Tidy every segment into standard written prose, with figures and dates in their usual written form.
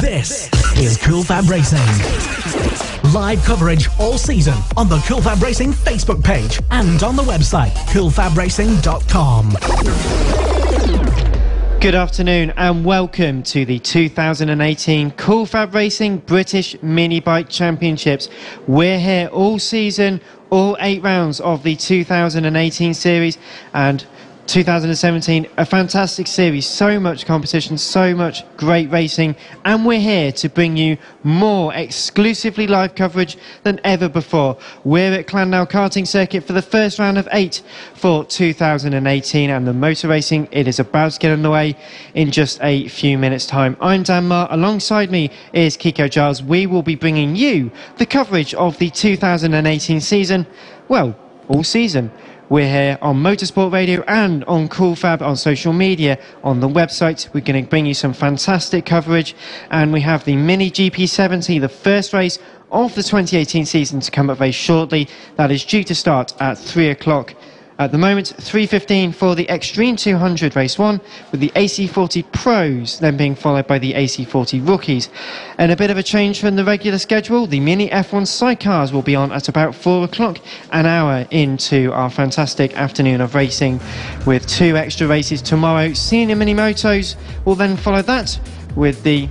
This is FAB-Racing. Live coverage all season on the FAB-Racing Facebook page and on the website FAB-Racing.com. Good afternoon and welcome to the 2018 FAB-Racing British Mini Bike Championships. We're here all season, all 8 rounds of the 2018 series, and 2017, a fantastic series, so much competition, so much great racing, and we're here to bring you more exclusively live coverage than ever before. We're at Llandow karting circuit for the first round of 8 for 2018, and the motor racing, it is about to get underway in just a few minutes time. I'm Dan Marr, alongside me is Kiko Giles. We will be bringing you the coverage of the 2018 season, well, all season. We're here on Motorsport Radio and on FAB on social media, on the website. We're going to bring you some fantastic coverage, and we have the Mini GP70, the first race of the 2018 season, to come up very shortly. That is due to start at 3 o'clock. At the moment, 3:15 for the Extreme 200 race 1, with the AC40 Pros then being followed by the AC40 Rookies. And a bit of a change from the regular schedule, the Mini F1 sidecars will be on at about 4 o'clock, an hour into our fantastic afternoon of racing, with 2 extra races tomorrow. Senior Mini Motos will then follow that with the...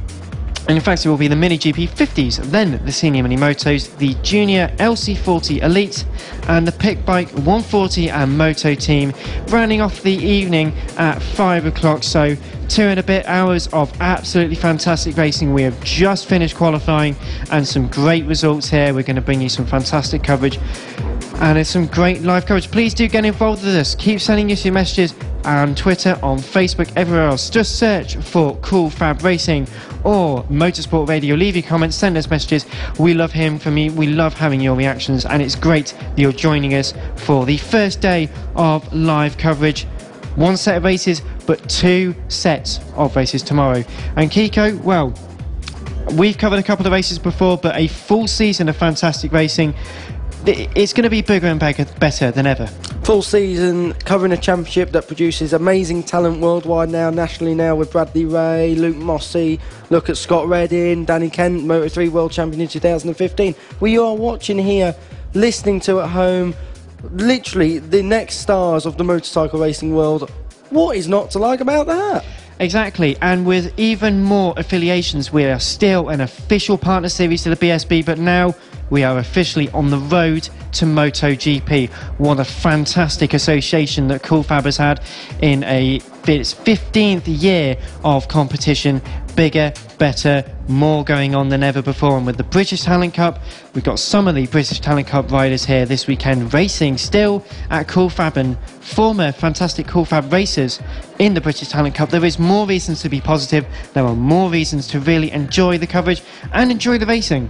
And in fact, it will be the Mini GP50s, then the Senior Mini Motos, the Junior LC40 Elite, and the Pick Bike 140 and Moto team, rounding off the evening at 5 o'clock. So 2 and a bit hours of absolutely fantastic racing. We have just finished qualifying and some great results here. We're going to bring you some fantastic coverage, and it's some great live coverage. Please do get involved with us. Keep sending us your messages on Twitter, on Facebook, everywhere else. Just search for FAB-Racing or Motorsport Radio. Leave your comments, send us messages. We love hearing from you. We love having your reactions, and it's great that you're joining us for the first day of live coverage. 1 set of races, but 2 sets of races tomorrow. And Kiko, well, we've covered a couple of races before, but a full season of fantastic racing, it's going to be bigger and better than ever. Full season covering a championship that produces amazing talent worldwide now, nationally now, with Bradley Ray, Luke Mossey. Look at Scott Redding, Danny Kent, Moto3 World Champion in 2015. We are watching here, listening to at home, literally the next stars of the motorcycle racing world. What is not to like about that? Exactly, and with even more affiliations, we are still an official partner series to the BSB, but now we are officially on the road to MotoGP. What a fantastic association that FAB has had in its 15th year of competition. Bigger, better, more going on than ever before. And with the British Talent Cup, we've got some of the British Talent Cup riders here this weekend racing still at FAB, and former fantastic FAB racers in the British Talent Cup. There is more reasons to be positive. There are more reasons to really enjoy the coverage and enjoy the racing.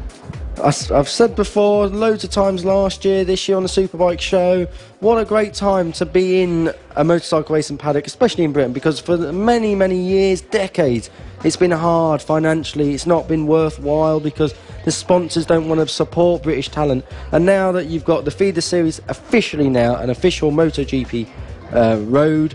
I've said before loads of times last year, this year on the Superbike show, what a great time to be in a motorcycle racing paddock, especially in Britain, because for many, many years, decades, it's been hard financially. It's not been worthwhile because the sponsors don't want to support British talent. And now that you've got the feeder series officially now, an official MotoGP road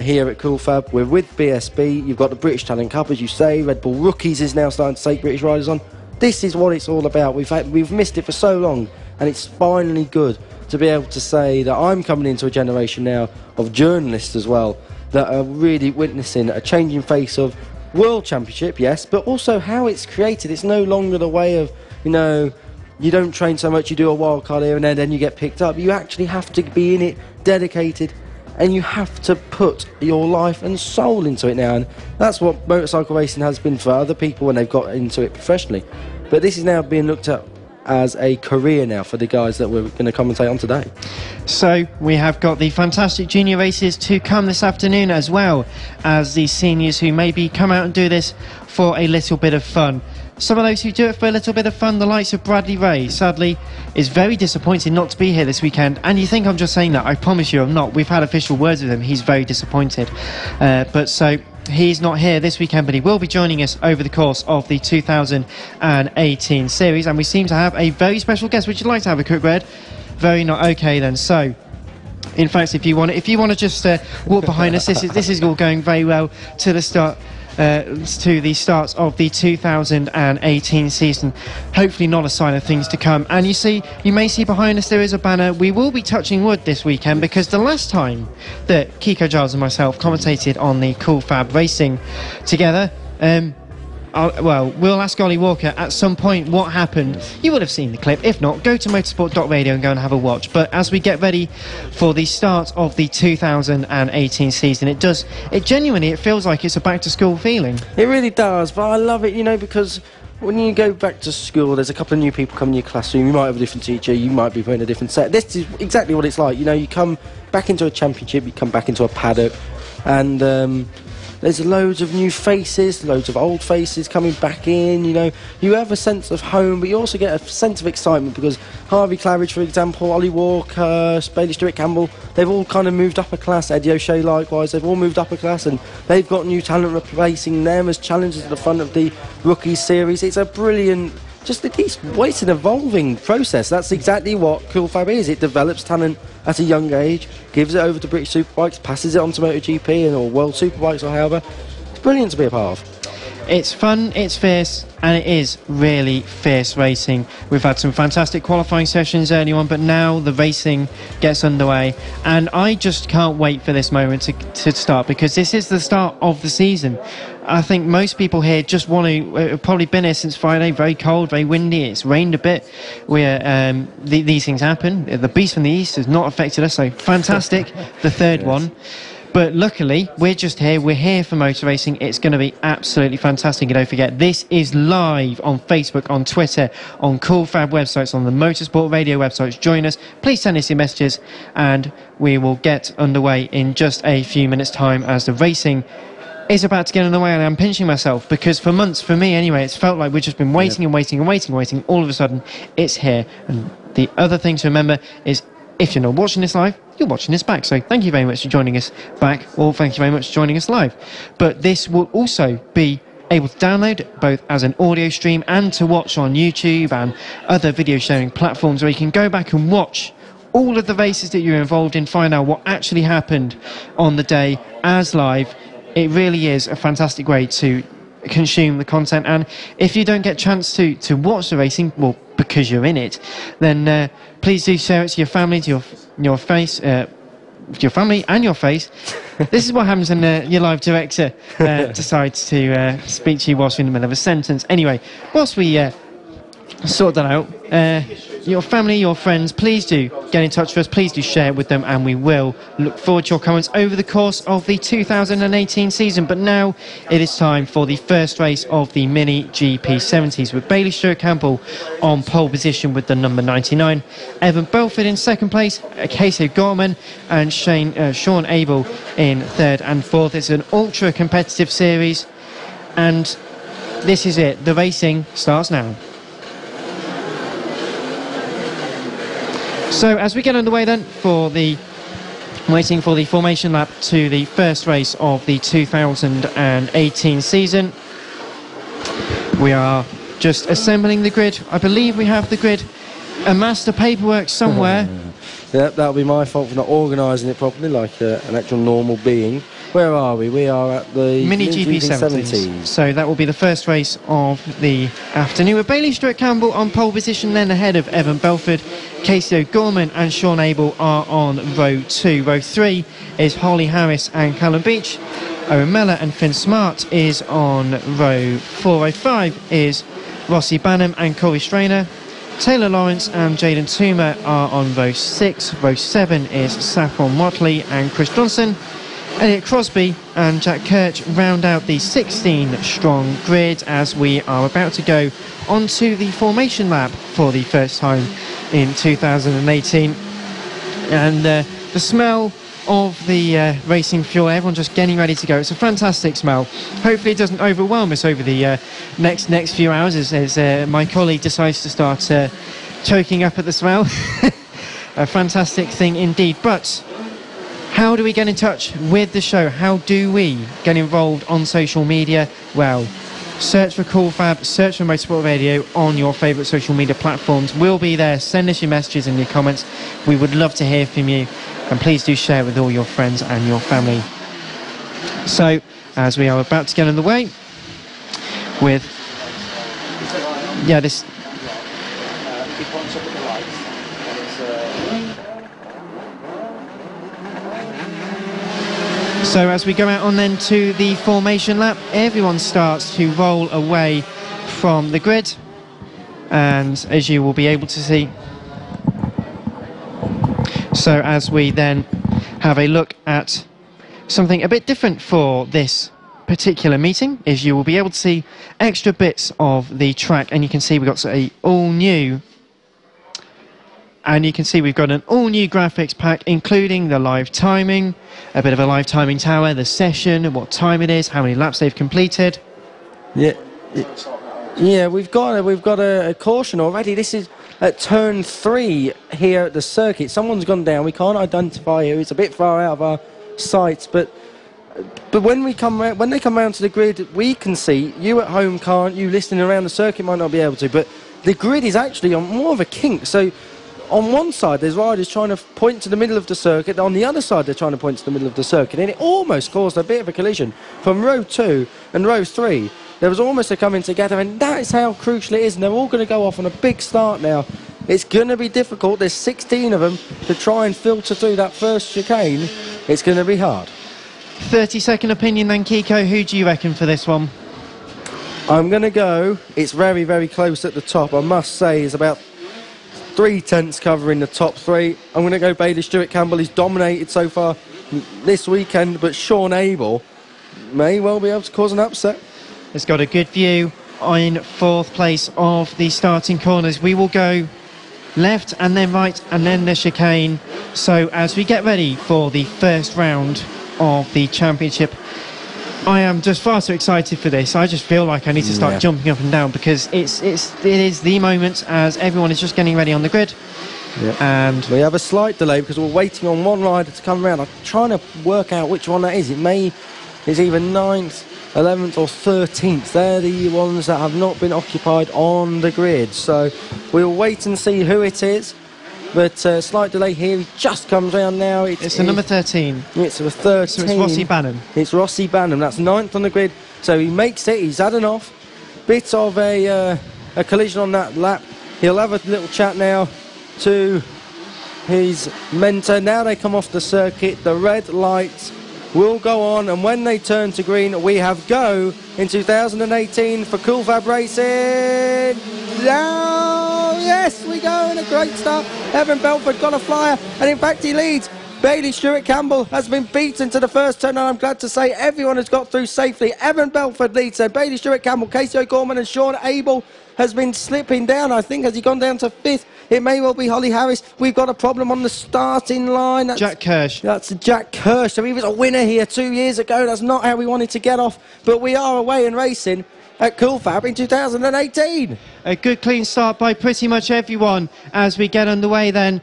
here at FAB, we're with BSB. You've got the British Talent Cup, as you say. Red Bull Rookies is now starting to take British riders on. This is what it's all about. We've missed it for so long, and it's finally good to be able to say that I'm coming into a generation now of journalists as well that are really witnessing a changing face of World Championship, yes, but also how it's created. It's no longer the way of, you know, you don't train so much, you do a wild card here and then you get picked up. You actually have to be in it, dedicated, and you have to put your life and soul into it now. And that's what motorcycle racing has been for other people when they've got into it professionally. But this is now being looked at as a career now for the guys that we're going to commentate on today. So we have got the fantastic junior races to come this afternoon, as well as the seniors who maybe come out and do this for a little bit of fun. Some of those who do it for a little bit of fun, the likes of Bradley Ray, sadly, is very disappointed not to be here this weekend. And you think I'm just saying that? I promise you I'm not. We've had official words with him. He's very disappointed. But so he's not here this weekend, but he will be joining us over the course of the 2018 series. And we seem to have a very special guest. Would you like to have a quick word? Very not. Okay then. So, in fact, if you want to just walk behind us, this is all going very well to the start. to the start of the 2018 season. Hopefully not a sign of things to come. And you may see behind us there is a banner. We will be touching wood this weekend, because the last time that Kiko Giles and myself commentated on the Cool Fab Racing together, we'll ask Ollie Walker at some point what happened. You would have seen the clip. If not, go to motorsport.radio and go and have a watch. But as we get ready for the start of the 2018 season, it genuinely feels like it's a back-to-school feeling. It really does, but I love it, because when you go back to school, there's a couple of new people coming in your classroom. You might have a different teacher, you might be putting a different set. This is exactly what it's like. You come back into a championship, you come back into a paddock, and there's loads of new faces, loads of old faces coming back in. You have a sense of home, but you also get a sense of excitement, because Harvey Claridge, for example, Ollie Walker, Bailey Stewart-Campbell, they've all kind of moved up a class. Eddie O'Shea likewise, they've all moved up a class, and they've got new talent replacing them as challengers at the front of the Rookies series. It's a brilliant, it's an evolving process. That's exactly what Cool Fab is. It develops talent at a young age, gives it over to British Superbikes, passes it on to MotoGP or World Superbikes or however. It's brilliant to be a part of. It's fun, it's fierce, and it is really fierce racing. We've had some fantastic qualifying sessions early on, but now the racing gets underway, and I just can't wait for this moment to start, because this is the start of the season. I think most people here just want to, probably been here since Friday, very cold, very windy, it's rained a bit, these things happen. The beast from the east has not affected us, so fantastic, the third one. But luckily, we're just here. We're here for motor racing. It's going to be absolutely fantastic. And don't forget, this is live on Facebook, on Twitter, on Cool Fab websites, on the Motorsport Radio websites. Join us. Please send us your messages, and we will get underway in just a few minutes' time as the racing is about to get underway. And I'm pinching myself, because for months, for me anyway, it's felt like we've just been waiting and waiting and waiting and waiting. All of a sudden, it's here. And the other thing to remember is, if you're not watching this live, you're watching this back. So thank you very much for joining us back, or thank you very much for joining us live. But this will also be able to download both as an audio stream and to watch on YouTube and other video sharing platforms, where you can go back and watch all of the races that you're involved in, find out what actually happened on the day as live. It really is a fantastic way to consume the content. And if you don't get a chance to watch the racing, well, because you're in it, then please do share it to your family, to your face, your family and your face. This is what happens when your live director decides to speak to you whilst you're in the middle of a sentence. Anyway, whilst we sort that out, your family, your friends, please do get in touch with us, please do share it with them, and we will look forward to your comments over the course of the 2018 season. But now it is time for the first race of the Mini GP70s, with Bailey Stewart-Campbell on pole position with the number 99, Evan Belford in second place, Casey Gorman and Sean Abel in third and fourth. It's an ultra competitive series, and this is it. The racing starts now. So as we get underway then, waiting for the formation lap to the first race of the 2018 season, we are just assembling the grid. I believe we have the grid amassed, the paperwork somewhere. Yep, that'll be my fault for not organising it properly like an actual normal being. Where are we? We are at the Mini GP70s. So that will be the first race of the afternoon, with Bailey Stewart-Campbell on pole position, then ahead of Evan Belford. Casey O'Gorman and Sean Abel are on row 2. Row 3 is Holly Harris and Callum Beach. Owen Mellor and Finn Smart is on row 4. Row 5 is Rossi Banham and Corey Strainer. Taylor Lawrence and Jaden Toomer are on row 6. Row 7 is Saffron Motley and Chris Johnson. Elliot Crosby and Jack Kirch round out the 16-strong grid as we are about to go onto the formation lap for the first time in 2018. And the smell of the racing fuel, everyone just getting ready to go. It's a fantastic smell. Hopefully it doesn't overwhelm us over the next few hours as my colleague decides to start choking up at the smell. A fantastic thing indeed. But how do we get in touch with the show? How do we get involved on social media? Well, search for Cool Fab, search for Motorsport Radio on your favourite social media platforms. We'll be there. Send us your messages and your comments. We would love to hear from you. And please do share with all your friends and your family. So, as we are about to get on the way with, this. So as we go out on then to the formation lap, everyone starts to roll away from the grid, and as you will be able to see, so as we then have a look at something a bit different for this particular meeting, is you will be able to see extra bits of the track, and you can see we've got an all-new graphics pack, including the live timing, a bit of a live timing tower, the session, what time it is, how many laps they've completed. Yeah, we've got a caution already. This is at turn 3 here at the circuit. Someone's gone down. We can't identify who. It's a bit far out of our sights, but when they come round to the grid, we can see. You at home can't. You listening around the circuit might not be able to. But the grid is actually on more of a kink. So on one side, there's riders trying to point to the middle of the circuit. On the other side, they're trying to point to the middle of the circuit. And it almost caused a bit of a collision from row 2 and row 3. There was almost a coming together, and that is how crucial it is. And they're all going to go off on a big start now. It's going to be difficult. There's 16 of them to try and filter through that first chicane. It's going to be hard. 30-second opinion then, Kiko. Who do you reckon for this one? I'm going to go. It's very, very close at the top. I must say, it's about 3/10 covering the top 3. I'm going to go Bailey Stewart Campbell. He's dominated so far this weekend, but Sean Abel may well be able to cause an upset. Has got a good view in 4th place of the starting corners. We will go left and then right and then the chicane. So as we get ready for the first round of the championship, I am just far too excited for this. I just feel like I need to start jumping up and down, because it is the moment as everyone is just getting ready on the grid. And we have a slight delay because we're waiting on one rider to come around. I'm trying to work out which one that is. It's either 9th, 11th or 13th. They're the ones that have not been occupied on the grid. So we'll wait and see who it is. But slight delay here. He just comes round now. It's the number 13. It's the 13. So it's Rossi Banham. It's Rossi Banham. That's 9th on the grid. So he makes it. He's had an off. Bit of a collision on that lap. He'll have a little chat now to his mentor. Now they come off the circuit. The red lights will go on, and when they turn to green, we have go in 2018 for Cool Fab Racing. Oh, yes, we go, and a great start. Evan Belford got a flyer, and in fact he leads. Bailey Stewart Campbell has been beaten to the first turn, and I'm glad to say everyone has got through safely. Evan Belford leads, so Bailey Stewart Campbell, Casey O'Gorman and Sean Abel has been slipping down. I think, has he gone down to 5th? It may well be Holly Harris. We've got a problem on the starting line. That's Jack Kirsch. That's Jack Kirsch. So he was a winner here 2 years ago. That's not how we wanted to get off. But we are away and racing at Cool Fab in 2018. A good clean start by pretty much everyone as we get underway then.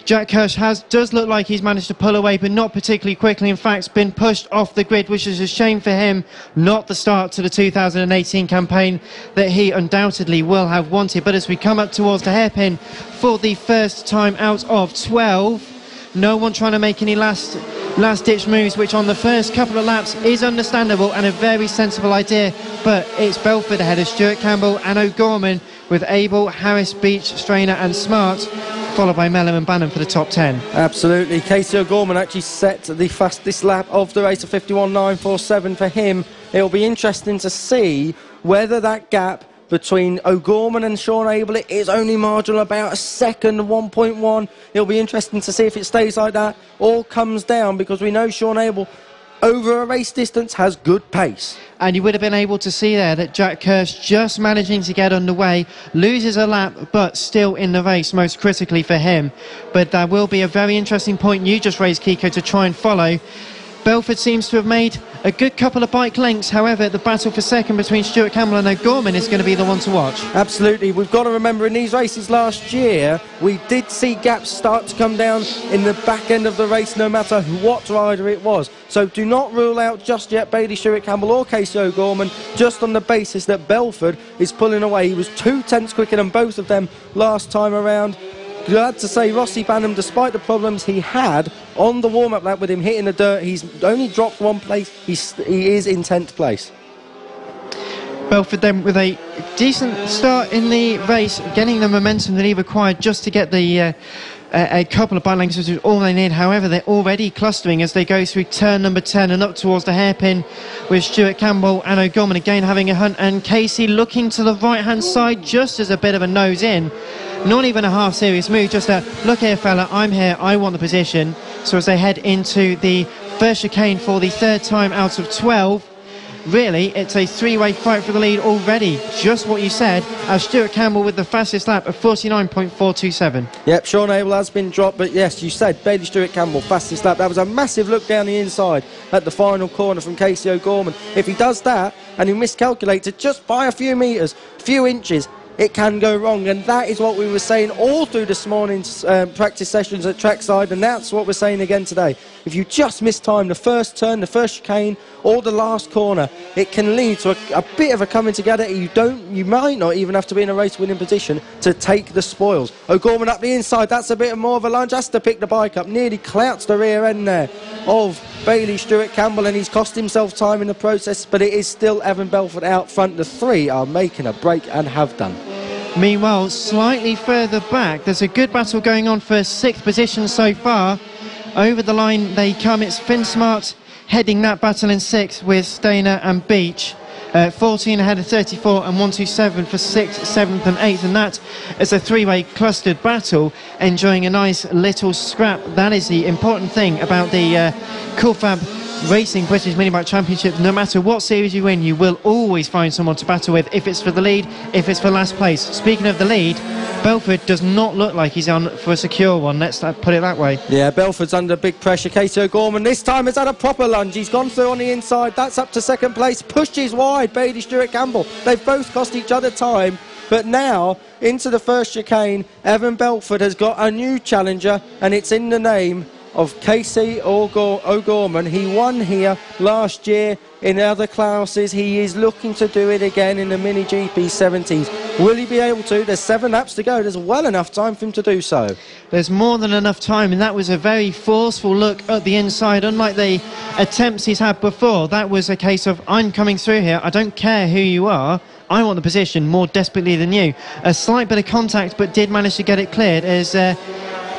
Jack Kirsch does look like he's managed to pull away, but not particularly quickly. In fact, been pushed off the grid, which is a shame for him. Not the start to the 2018 campaign that he undoubtedly will have wanted. But as we come up towards the hairpin for the first time out of 12, no one trying to make any last-ditch moves, which on the first couple of laps is understandable and a very sensible idea. But it's Belford ahead of Stewart Campbell and O'Gorman, with Abel, Harris, Beach, Strainer and Smart, followed by Mellon and Bannon for the top 10. Absolutely. Casey O'Gorman actually set the fastest lap of the race, of 51.947 for him. It'll be interesting to see whether that gap between O'Gorman and Sean Abel, it is only marginal, about a second, 1.1. It'll be interesting to see if it stays like that or comes down, because we know Sean Abel, over a race distance, has good pace. And you would have been able to see there that Jack Kirsch, just managing to get underway, loses a lap, but still in the race, most critically for him. But there will be a very interesting point you just raised, Kiko, to try and follow. Belford seems to have made a good couple of bike lengths. However, the battle for second between Stewart Campbell and O'Gorman is going to be the one to watch. Absolutely. We've got to remember, in these races last year, we did see gaps start to come down in the back end of the race, no matter what rider it was. So do not rule out just yet Bailey Stewart Campbell or Casey O'Gorman, just on the basis that Belford is pulling away. He was 2/10 quicker than both of them last time around. glad to say Rossi Banham, despite the problems he had on the warm-up lap with him hitting the dirt, he's only dropped one place. He is in 10th place. Belford then with a decent start in the race, getting the momentum that he required just to get the a couple of bike lengths, which is all they need. However, they're already clustering as they go through turn number 10 and up towards the hairpin, with Stuart Campbell and O'Gorman again having a hunt, and Casey looking to the right-hand side just as a bit of a nose in. Not even a half serious move, just a look here fella, I'm here, I want the position. So as they head into the first chicane for the third time out of 12, really, it's a three-way fight for the lead already. Just what you said, as Stuart Campbell with the fastest lap of 49.427. Yep, Sean Abel has been dropped, but yes, you said Bailey Stuart Campbell, fastest lap. That was a massive look down the inside at the final corner from Casey O'Gorman. If he does that, and he miscalculates it just by a few metres, few inches, it can go wrong, and that is what we were saying all through this morning's practice sessions at trackside, and that's what we're saying again today. If you just miss time, the first turn, the first chicane, or the last corner, it can lead to a bit of a coming together. You might not even have to be in a race-winning position to take the spoils. O'Gorman up the inside, that's a bit more of a lunge, has to pick the bike up, nearly clouts the rear end there of Bailey Stuart Campbell, and he's cost himself time in the process, but it is still Evan Belford out front. The three are making a break and have done. Meanwhile, slightly further back, there's a good battle going on for 6th position so far. Over the line they come, it's Finn Smart heading that battle in 6th with Stainer and Beach. 14 ahead of 34 and 127 for 6th, 7th and 8th, and that is a three-way clustered battle, enjoying a nice little scrap. That is the important thing about the Cool Fab Racing British Mini Bike Championship. No matter what series you win, you will always find someone to battle with, if it's for the lead, if it's for last place. Speaking of the lead, Belford does not look like he's on for a secure one, let's put it that way. Yeah, Belford's under big pressure. Casey O'Gorman this time has had a proper lunge. He's gone through on the inside, that's up to 2nd place, pushes wide Bailey Stuart Campbell. They've both cost each other time, but now into the first chicane, Evan Belford has got a new challenger, and it's in the name of Casey O'Gorman. He won here last year in other classes. He is looking to do it again in the Mini GP 70s. Will he be able to? There's 7 laps to go. There's well enough time for him to do so. There's more than enough time, and that was a very forceful look at the inside. Unlike the attempts he's had before, that was a case of, I'm coming through here, I don't care who you are, I want the position more desperately than you. A slight bit of contact, but did manage to get it cleared as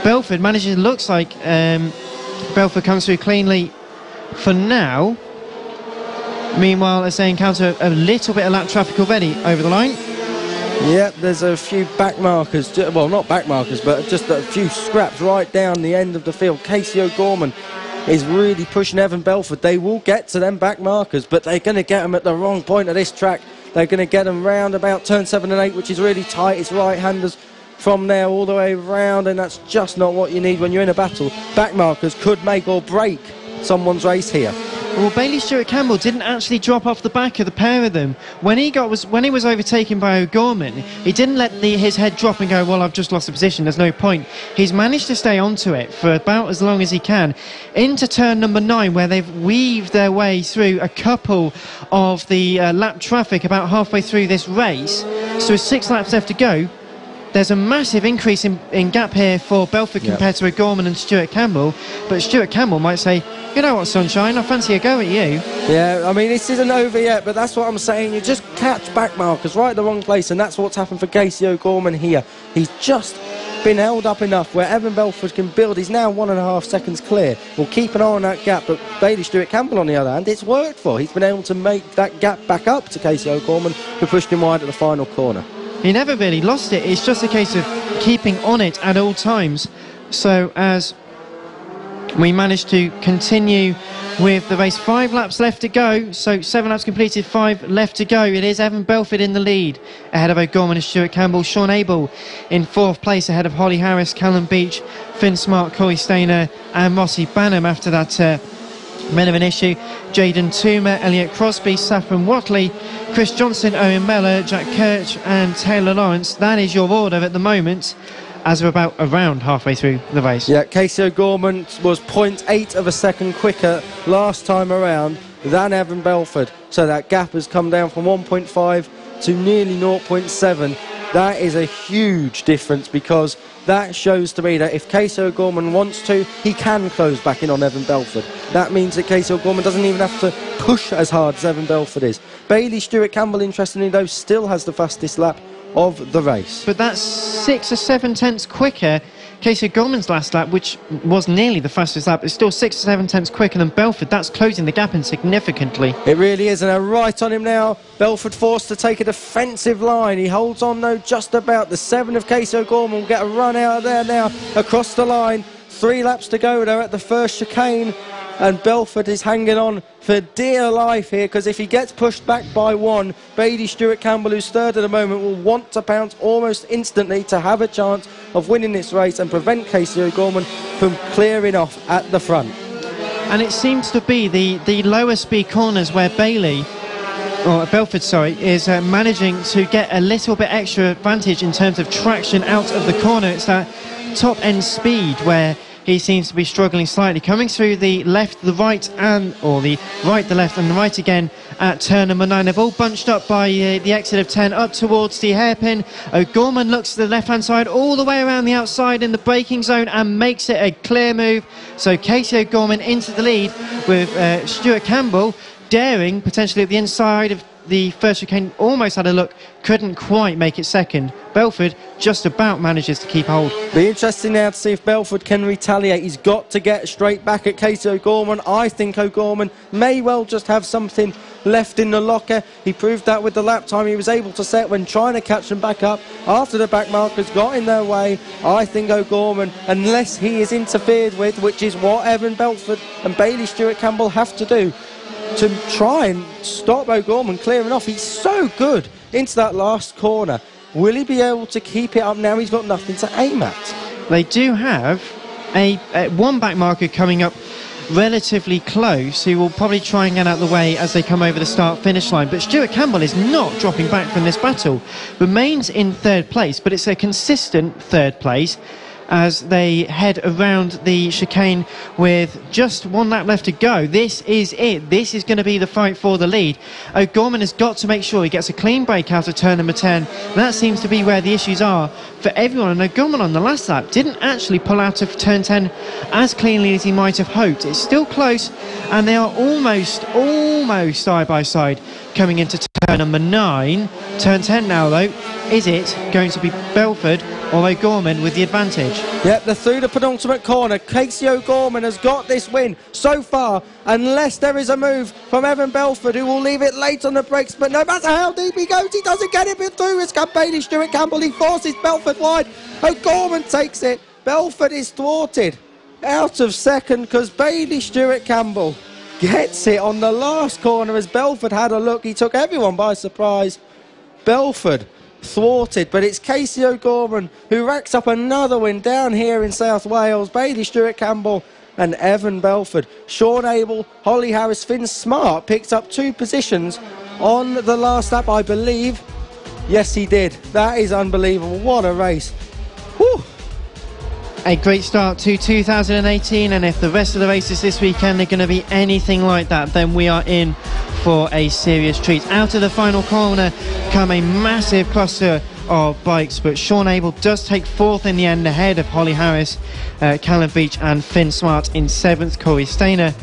Belford manages, looks like Belford comes through cleanly for now. Meanwhile, as they encounter a little bit of lap traffic already over the line. Yep, there's a few back markers, well, not back markers, but just a few scraps right down the end of the field. Casey O'Gorman is really pushing Evan Belford. They will get to them back markers, but they're going to get them at the wrong point of this track. They're going to get them round about turn 7 and 8, which is really tight. It's right-handers from there all the way round, and that's just not what you need when you're in a battle. Back markers could make or break someone's race here. Well, Bailey Stuart Campbell didn't actually drop off the back of the pair of them. When he was overtaken by O'Gorman, he didn't let his head drop and go, well, I've just lost the position, there's no point. He's managed to stay onto it for about as long as he can. Into turn number 9, where they've weaved their way through a couple of the lap traffic about halfway through this race. So with 6 laps left to go, there's a massive increase in gap here for Belford compared to O'Gorman and Stuart Campbell. But Stuart Campbell might say, you know what, sunshine, I fancy a go at you. Yeah, I mean, this isn't over yet, but that's what I'm saying. You just catch back markers right at the wrong place, and that's what's happened for Casey O'Gorman here. He's just been held up enough where Evan Belford can build. He's now 1.5 seconds clear. We'll keep an eye on that gap, but Bailey Stuart Campbell, on the other hand, it's worked for. He's been able to make that gap back up to Casey O'Gorman, who pushed him wide at the final corner. He never really lost it. It's just a case of keeping on it at all times. So as we managed to continue with the race, 5 laps left to go. So 7 laps completed, 5 left to go. It is Evan Belford in the lead, ahead of O'Gorman and Stuart Campbell. Sean Abel in 4th place, ahead of Holly Harris, Callum Beach, Finn Smart, Corey Stainer and Rossi Banham. After that bit of an issue, Jaden Toomer, Elliot Crosby, Saffron Watley, Chris Johnson, Owen Meller, Jack Kirch and Taylor Lawrence. That is your order at the moment, as we're about around halfway through the race. Yeah, Casey O'Gorman was 0.8 of a second quicker last time around than Evan Belford, so that gap has come down from 1.5 to nearly 0.7. That is a huge difference, because that shows to me that if Casey O'Gorman wants to, he can close back in on Evan Belford. That means that Casey O'Gorman doesn't even have to push as hard as Evan Belford is. Bailey Stewart Campbell, interestingly though, still has the fastest lap of the race. But that's 6 or 7 tenths quicker. Casey O'Gorman's last lap, which was nearly the fastest lap, is still 6 or 7 tenths quicker than Belford. That's closing the gap in significantly. It really is, and they're right on him now. Belford forced to take a defensive line. He holds on though just about. The 7 of Casey O'Gorman will get a run out of there now across the line. 3 laps to go. They're at the first chicane, and Belford is hanging on for dear life here, because if he gets pushed back by 1, Bailey Stewart Campbell, who's third at the moment, will want to pounce almost instantly to have a chance of winning this race and prevent Casey O'Gorman from clearing off at the front. And it seems to be the lower speed corners where Belford, is managing to get a little bit extra advantage in terms of traction out of the corner. It's that top end speed where he seems to be struggling slightly, coming through the left, the right, or the right, the left, and the right again at turn number 9. They've all bunched up by the exit of 10 up towards the hairpin. O'Gorman looks to the left-hand side, all the way around the outside in the braking zone, and makes it a clear move. So Casey O'Gorman into the lead, with Stuart Campbell daring potentially at the inside of the first chicane. Almost had a look, couldn't quite make it second. Belford just about manages to keep hold. Be interesting now to see if Belford can retaliate. He's got to get straight back at Casey O'Gorman. I think O'Gorman may well just have something left in the locker. He proved that with the lap time he was able to set when trying to catch them back up after the back markers got in their way. I think O'Gorman, unless he is interfered with, which is what Evan Belford and Bailey Stewart Campbell have to do to try and stop O'Gorman clearing off. He's so good into that last corner. Will he be able to keep it up now? He's got nothing to aim at. They do have a one back marker coming up relatively close, who will probably try and get out of the way as they come over the start-finish line. But Stuart Campbell is not dropping back from this battle. Remains in third place, but it's a consistent third place as they head around the chicane with just 1 lap left to go. This is it. This is going to be the fight for the lead. O'Gorman has got to make sure he gets a clean break out of turn number 10. And that seems to be where the issues are for everyone. And O'Gorman on the last lap didn't actually pull out of turn 10 as cleanly as he might have hoped. It's still close, and they are almost side by side coming into turn number 9. Turn 10 now though. Is it going to be Belford or O'Gorman with the advantage? Yep, they're through the penultimate corner. Casey O'Gorman has got this win so far, unless there is a move from Evan Belford, who will leave it late on the brakes. But no matter how deep he goes, he doesn't get it through. It's got Bailey Stewart Campbell. He forces Belford wide. O'Gorman takes it. Belford is thwarted out of second because Bailey Stewart Campbell gets it on the last corner as Belford had a look. He took everyone by surprise. Belford thwarted, but it's Casey O'Gorman who racks up another win down here in South Wales. Bailey Stewart Campbell and Evan Belford. Sean Abel, Holly Harris, Finn Smart picked up 2 positions on the last lap, I believe. Yes, he did. That is unbelievable. What a race. Whew. A great start to 2018, and if the rest of the races this weekend are going to be anything like that, then we are in for a serious treat. Out of the final corner come a massive cluster of bikes, but Sean Abel does take 4th in the end, ahead of Holly Harris, Callum Beach and Finn Smart in 7th, Corey Stainer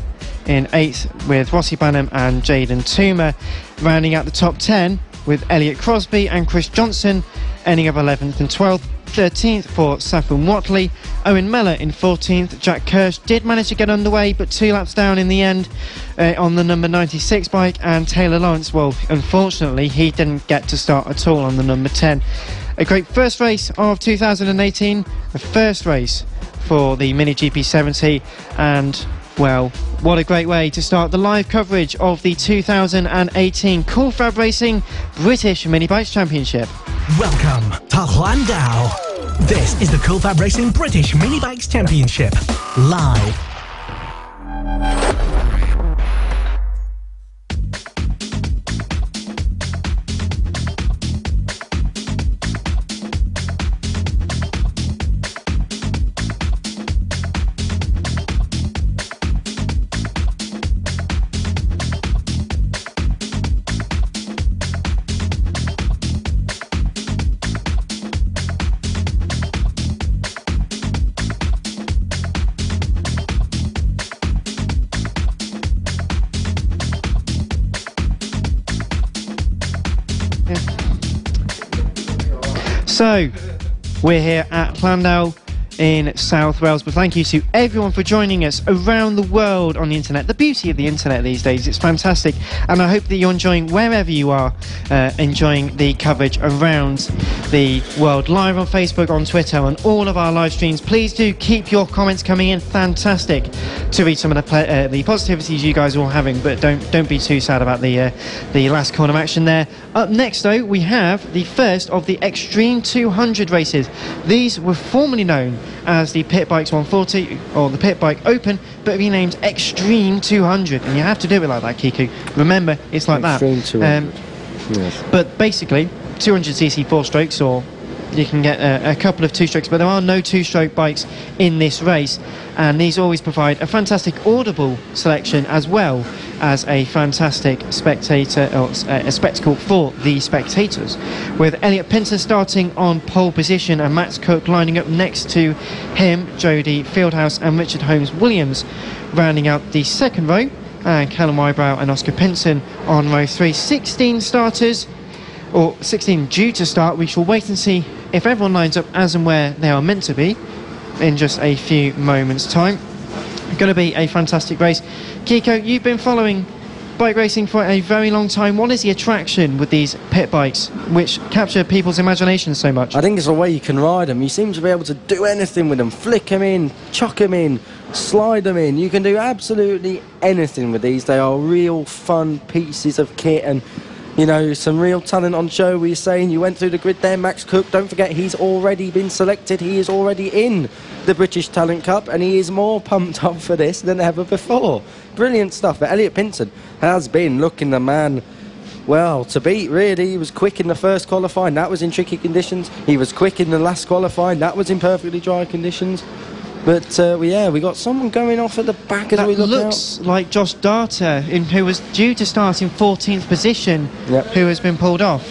in 8th with Rossi Banham and Jaden Toomer, rounding out the top 10 with Elliot Crosby and Chris Johnson ending up 11th and 12th. 13th for Saffron Watley, Owen Mellor in 14th. Jack Kirsch did manage to get underway, but 2 laps down in the end on the number 96 bike, and Taylor Lawrence, well, unfortunately he didn't get to start at all on the number 10. A great first race of 2018, the first race for the Mini GP70, and well, what a great way to start the live coverage of the 2018 Cool FAB-Racing British Mini Bikes Championship. Welcome to Llandow. This is the Cool FAB-Racing British Mini Bikes Championship, live. So, we're here at Llandow in South Wales, but thank you to everyone for joining us around the world on the internet. The beauty of the internet these days, it's fantastic, and I hope that you're enjoying wherever you are, enjoying the coverage around the world, live on Facebook, on Twitter, on all of our live streams. Please do keep your comments coming in. Fantastic to read some of the positivities you guys are all having, but don't be too sad about the last corner action there. Up next though, we have the first of the Extreme 200 races. These were formerly known as the Pit Bikes 140 or the Pit Bike Open, but renamed Extreme 200, and you have to do it like that, Kiku. Remember, it's like Extreme 200. Yes. But basically 200cc 4-strokes, or you can get a couple of 2-strokes, but there are no 2-stroke bikes in this race, and these always provide a fantastic audible selection as well as a fantastic spectator or a spectacle for the spectators, with Elliot Pinson starting on pole position and Max Cook lining up next to him, Jody Fieldhouse and Richard Holmes Williams rounding out the second row, and Callum Wybrow and Oscar Pinson on row 3. 16 starters, or 16 due to start. We shall wait and see if everyone lines up as and where they are meant to be in just a few moments' time. Going to be a fantastic race. Kiko, you've been following bike racing for a very long time. What is the attraction with these pit bikes which capture people's imagination so much? I think it's the way you can ride them. You seem to be able to do anything with them. Flick them in, chuck them in, slide them in. You can do absolutely anything with these. They are real fun pieces of kit, and you know, some real talent on show. We were saying you went through the grid there. Max Cook, don't forget, he's already been selected. He is already in the British Talent Cup, and he is more pumped up for this than ever before. Brilliant stuff. But Elliot Pinson has been looking the man, well, to beat, really. He was quick in the first qualifying. That was in tricky conditions. He was quick in the last qualifying. That was in perfectly dry conditions. But, yeah, we got someone going off at the back as we look out. That looks like Josh Data, who was due to start in 14th position, who has been pulled off.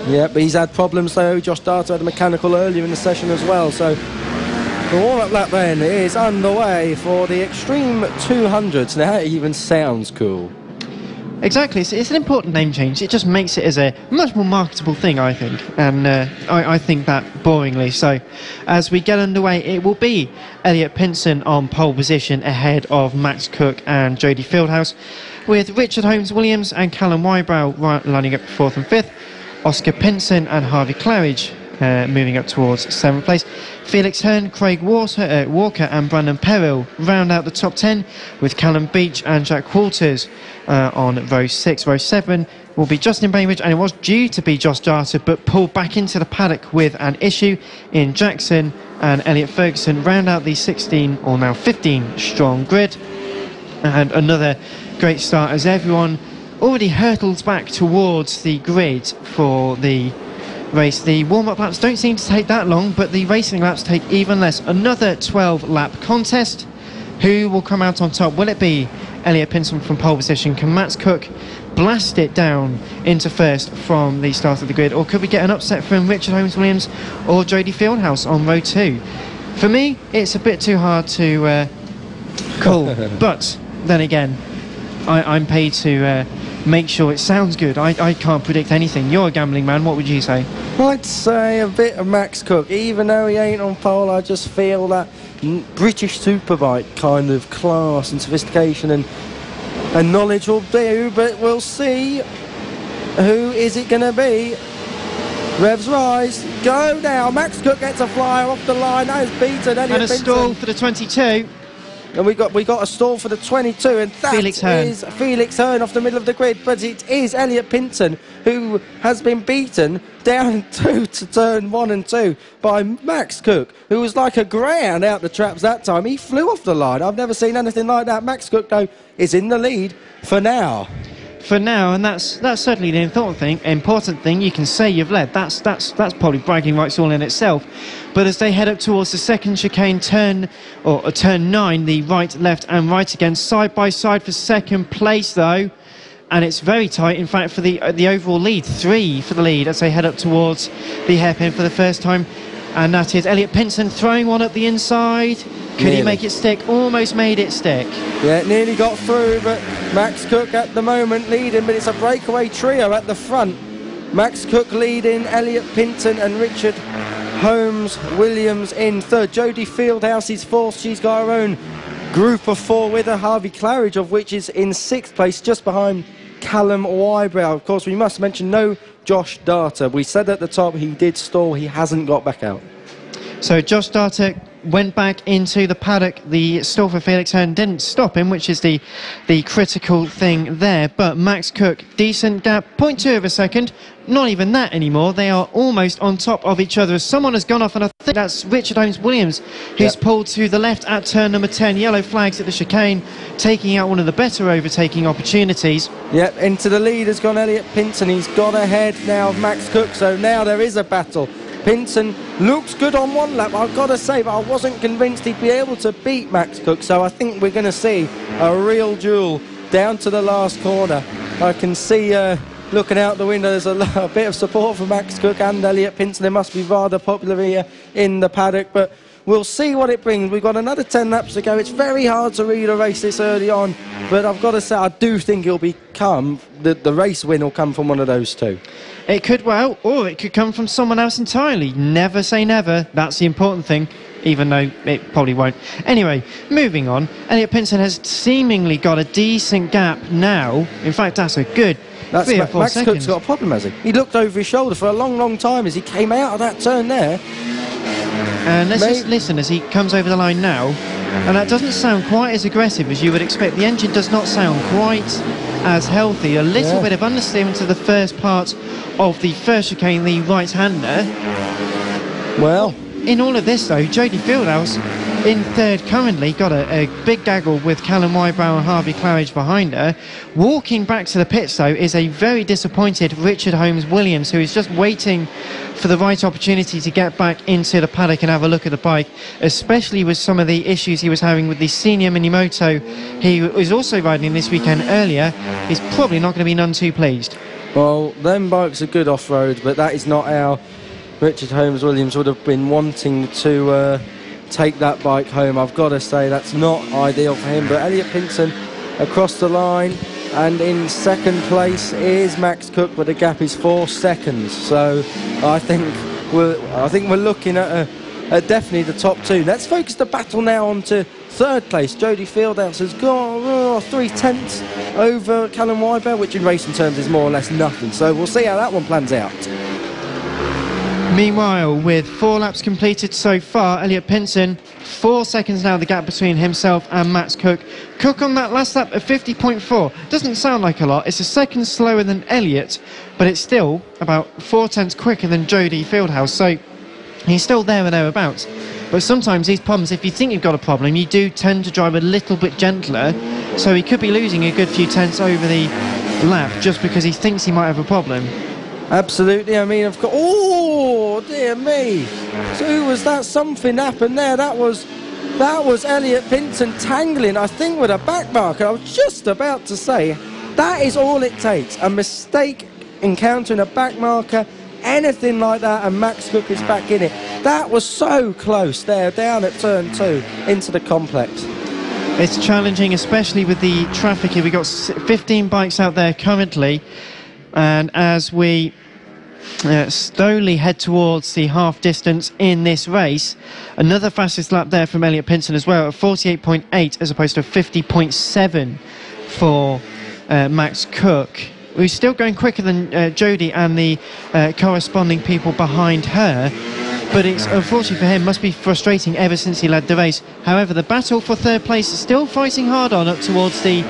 Yeah, but he's had problems, though. Josh Data had a mechanical earlier in the session as well. So the warm-up lap then is underway for the Extreme 200s. Now, that even sounds cool. Exactly, it's an important name change. It just makes it as a much more marketable thing, I think, and I think that boringly. So as we get underway, it will be Elliot Pinson on pole position ahead of Max Cook and Jody Fieldhouse, with Richard Holmes Williams and Callum Wybrow lining up 4th and 5th, Oscar Pinson and Harvey Claridge moving up towards 7th place. Felix Hearn, Craig Walker and Brandon Perrill round out the top 10, with Callum Beach and Jack Walters on row 6. Row 7 will be Justin Bainbridge, and it was due to be Josh Data, but pulled back into the paddock with an issue in Jackson and Elliot Ferguson round out the 16 or now 15 strong grid. And another great start as everyone already hurtles back towards the grid for the race. The warm-up laps don't seem to take that long, but the racing laps take even less. Another 12-lap contest. Who will come out on top? Will it be Elliot Pinson from pole position? Can Max Cook blast it down into first from the start of the grid, or could we get an upset from Richard Holmes Williams or Jody Fieldhouse on row 2? For me, it's a bit too hard to call, but then again, I'm paid to make sure it sounds good. I can't predict anything. You're a gambling man. What would you say? I'd say a bit of Max Cook. Even though he ain't on pole, I just feel that British superbike kind of class and sophistication and knowledge will do, but we'll see. Who is it going to be? Revs rise. Go now. Max Cook gets a flyer off the line. That is beaten. Elliot And a Pinson. stall for the 22. And we got a stall for the 22, and that is Felix Hearn off the middle of the grid. But it is Elliot Pinson who has been beaten down to turn 1 and 2 by Max Cook, who was like a greyhound out the traps that time. He flew off the line. I've never seen anything like that. Max Cook, though, is in the lead for now. And that's certainly the important thing. You can say you've led. That's probably bragging rights all in itself. But as they head up towards the second chicane turn 9, the right, left and right again, side by side for second place though, and it's very tight. In fact, for the overall lead, 3 for the lead as they head up towards the hairpin for the first time, and that is Elliot Pinson throwing one up the inside. Could he make it stick? Almost made it stick. Yeah, nearly got through, but Max Cook at the moment leading, but it's a breakaway trio at the front. Max Cook leading, Elliot Pinton and Richard Holmes Williams in third. Jodie Fieldhouse is fourth. She's got her own group of four with her. Harvey Claridge, of which is in sixth place, just behind Callum Wybrow. Of course, we must mention no Josh Data. We said at the top he did stall. He hasn't got back out. So Josh Data went back into the paddock. The stall for Felix Hearn didn't stop him, which is the critical thing there. But Max Cook, decent gap, 0.2 of a second. Not even that anymore. They are almost on top of each other. Someone has gone off, and I think that's Richard Holmes Williams, who's pulled to the left at turn number 10. Yellow flags at the chicane, taking out one of the better overtaking opportunities. Yep, into the lead has gone Elliot Pinton. He's got ahead now of Max Cook, so now there is a battle. Pinton looks good on one lap, I've got to say, but I wasn't convinced he'd be able to beat Max Cook, so I think we're going to see a real duel down to the last corner. I can see, looking out the window, there's a bit of support for Max Cook and Elliot Pinton. They must be rather popular here in the paddock, but we'll see what it brings. We've got another 10 laps to go. It's very hard to read a race this early on, but I've got to say, I do think it'll become, the race win will come from one of those two. It could well, or it could come from someone else entirely. Never say never. That's the important thing, even though it probably won't. Anyway, moving on. Elliot Pinton has seemingly got a decent gap now. In fact, that's a good 3 or 4 Max seconds. Cook's got a problem, has he? He looked over his shoulder for a long, long time as he came out of that turn there. And let's just listen as he comes over the line now. And that doesn't sound quite as aggressive as you would expect. The engine does not sound quite as healthy. A little bit of understeer into the first part of the first chicane, the right-hander. Well, in all of this, though, Jodie Fieldhouse in third currently, got a big gaggle with Callum Wybrow and Harvey Claridge behind her. Walking back to the pits, though, is a very disappointed Richard Holmes Williams, who is just waiting for the right opportunity to get back into the paddock and have a look at the bike, especially with some of the issues he was having with the senior Minimoto he was also riding this weekend earlier. He's probably not going to be none too pleased. Well, them bikes are good off-road, but that is not how Richard Holmes Williams would have been wanting to take that bike home. I've got to say that's not ideal for him. But Elliot Pinton across the line, and in second place is Max Cook, but the gap is 4 seconds. So I think we're looking at definitely the top two. Let's focus the battle now on to third place. Jodie Fieldhouse has got 3/10 over Callum Wybrow, which in racing terms is more or less nothing. So we'll see how that one plans out. Meanwhile, with 4 laps completed so far, Elliot Pinton, 4 seconds now the gap between himself and Max Cook. Cook on that last lap at 50.4. Doesn't sound like a lot. It's a second slower than Elliot, but it's still about 4/10 quicker than Jodie Fieldhouse. So he's still there or thereabouts. But sometimes these problems, if you think you've got a problem, you do tend to drive a little bit gentler. So he could be losing a good few tenths over the lap just because he thinks he might have a problem. Absolutely. I mean, of course. Oh dear me! So who was that? Something happened there. That was Elliot Pinton tangling, I think, with a back marker. I was just about to say that is all it takes. A mistake encountering a back marker, anything like that, and Max Cook is back in it. That was so close there, down at turn 2 into the complex. It's challenging, especially with the traffic here. We've got 15 bikes out there currently. And as we slowly head towards the half distance in this race, another fastest lap there from Elliot Pinton as well at 48.8 as opposed to 50.7 for Max Cook, who's still going quicker than Jodie and the corresponding people behind her. But it's unfortunately for him, must be frustrating ever since he led the race. However, the battle for third place is still fighting hard on up towards the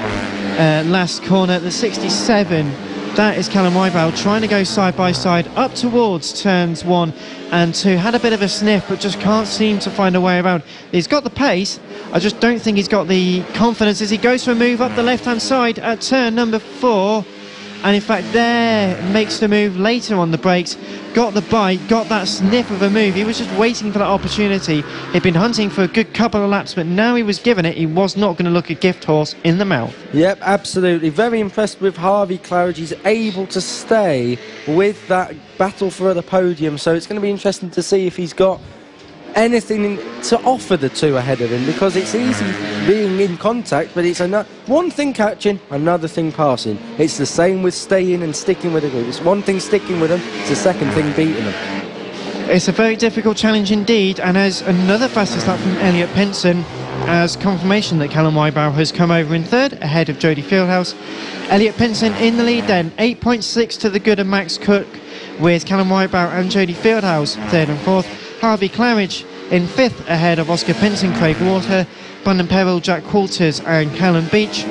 last corner, the 67. That is Callum Wybrow trying to go side by side up towards turns 1 and 2. Had a bit of a sniff, but just can't seem to find a way around. He's got the pace, I just don't think he's got the confidence as he goes for a move up the left-hand side at turn number 4. And in fact there makes the move later on the brakes, got the bike, got that sniff of a move. He was just waiting for that opportunity. He'd been hunting for a good couple of laps, but now he was given it. He was not going to look a gift horse in the mouth. Yep, absolutely. Very impressed with Harvey Claridge. He's able to stay with that battle for the podium, so it's going to be interesting to see if he's got anything to offer the two ahead of him, because it's easy being in contact, but it's one thing catching, another thing passing. It's the same with staying and sticking with a group. It's one thing sticking with them, it's the second thing beating them. It's a very difficult challenge indeed, and as another fastest lap from Elliot Pinson, as confirmation that Callum Wybrow has come over in third, ahead of Jody Fieldhouse. Elliot Pinson in the lead then, 8.6 to the good of Max Cook, with Callum Wybrow and Jody Fieldhouse third and fourth. Harvey Claridge in fifth, ahead of Oscar Pinson, Craig Water, Brandon Perrill, Jack Walters and Callum Beach.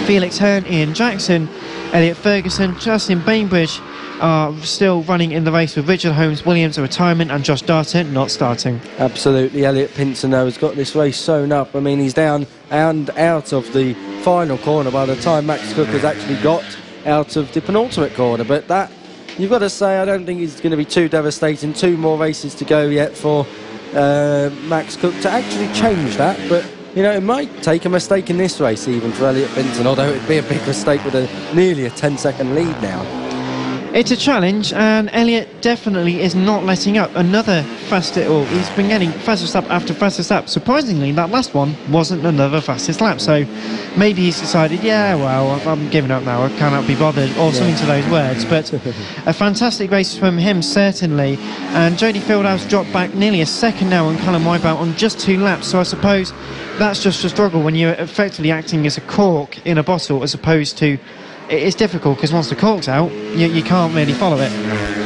Felix Hearn, Ian Jackson, Elliot Ferguson, Justin Bainbridge are still running in the race, with Richard Holmes Williams a retirement and Josh Darter not starting. Absolutely, Elliot Pinson though has got this race sewn up. I mean, he's down and out of the final corner by the time Max Cook has actually got out of the penultimate corner, but that, you've got to say, I don't think it's going to be too devastating. 2 more races to go yet for Max Cook to actually change that, but you know, it might take a mistake in this race even for Elliot Pinson, although it'd be a big mistake with nearly a 10-second lead now. It's a challenge, and Elliot definitely is not letting up. Another he's been getting fastest lap after fastest lap. Surprisingly, that last one wasn't another fastest lap, so maybe he's decided, yeah, well, I'm giving up now, I cannot be bothered, or something to those words. But a fantastic race from him, certainly. And Jody Fieldhouse dropped back nearly a second now on Callum Wybrow on just 2 laps, so I suppose that's just a struggle when you're effectively acting as a cork in a bottle, as opposed to, it's difficult because once the cork's out, you can't really follow it.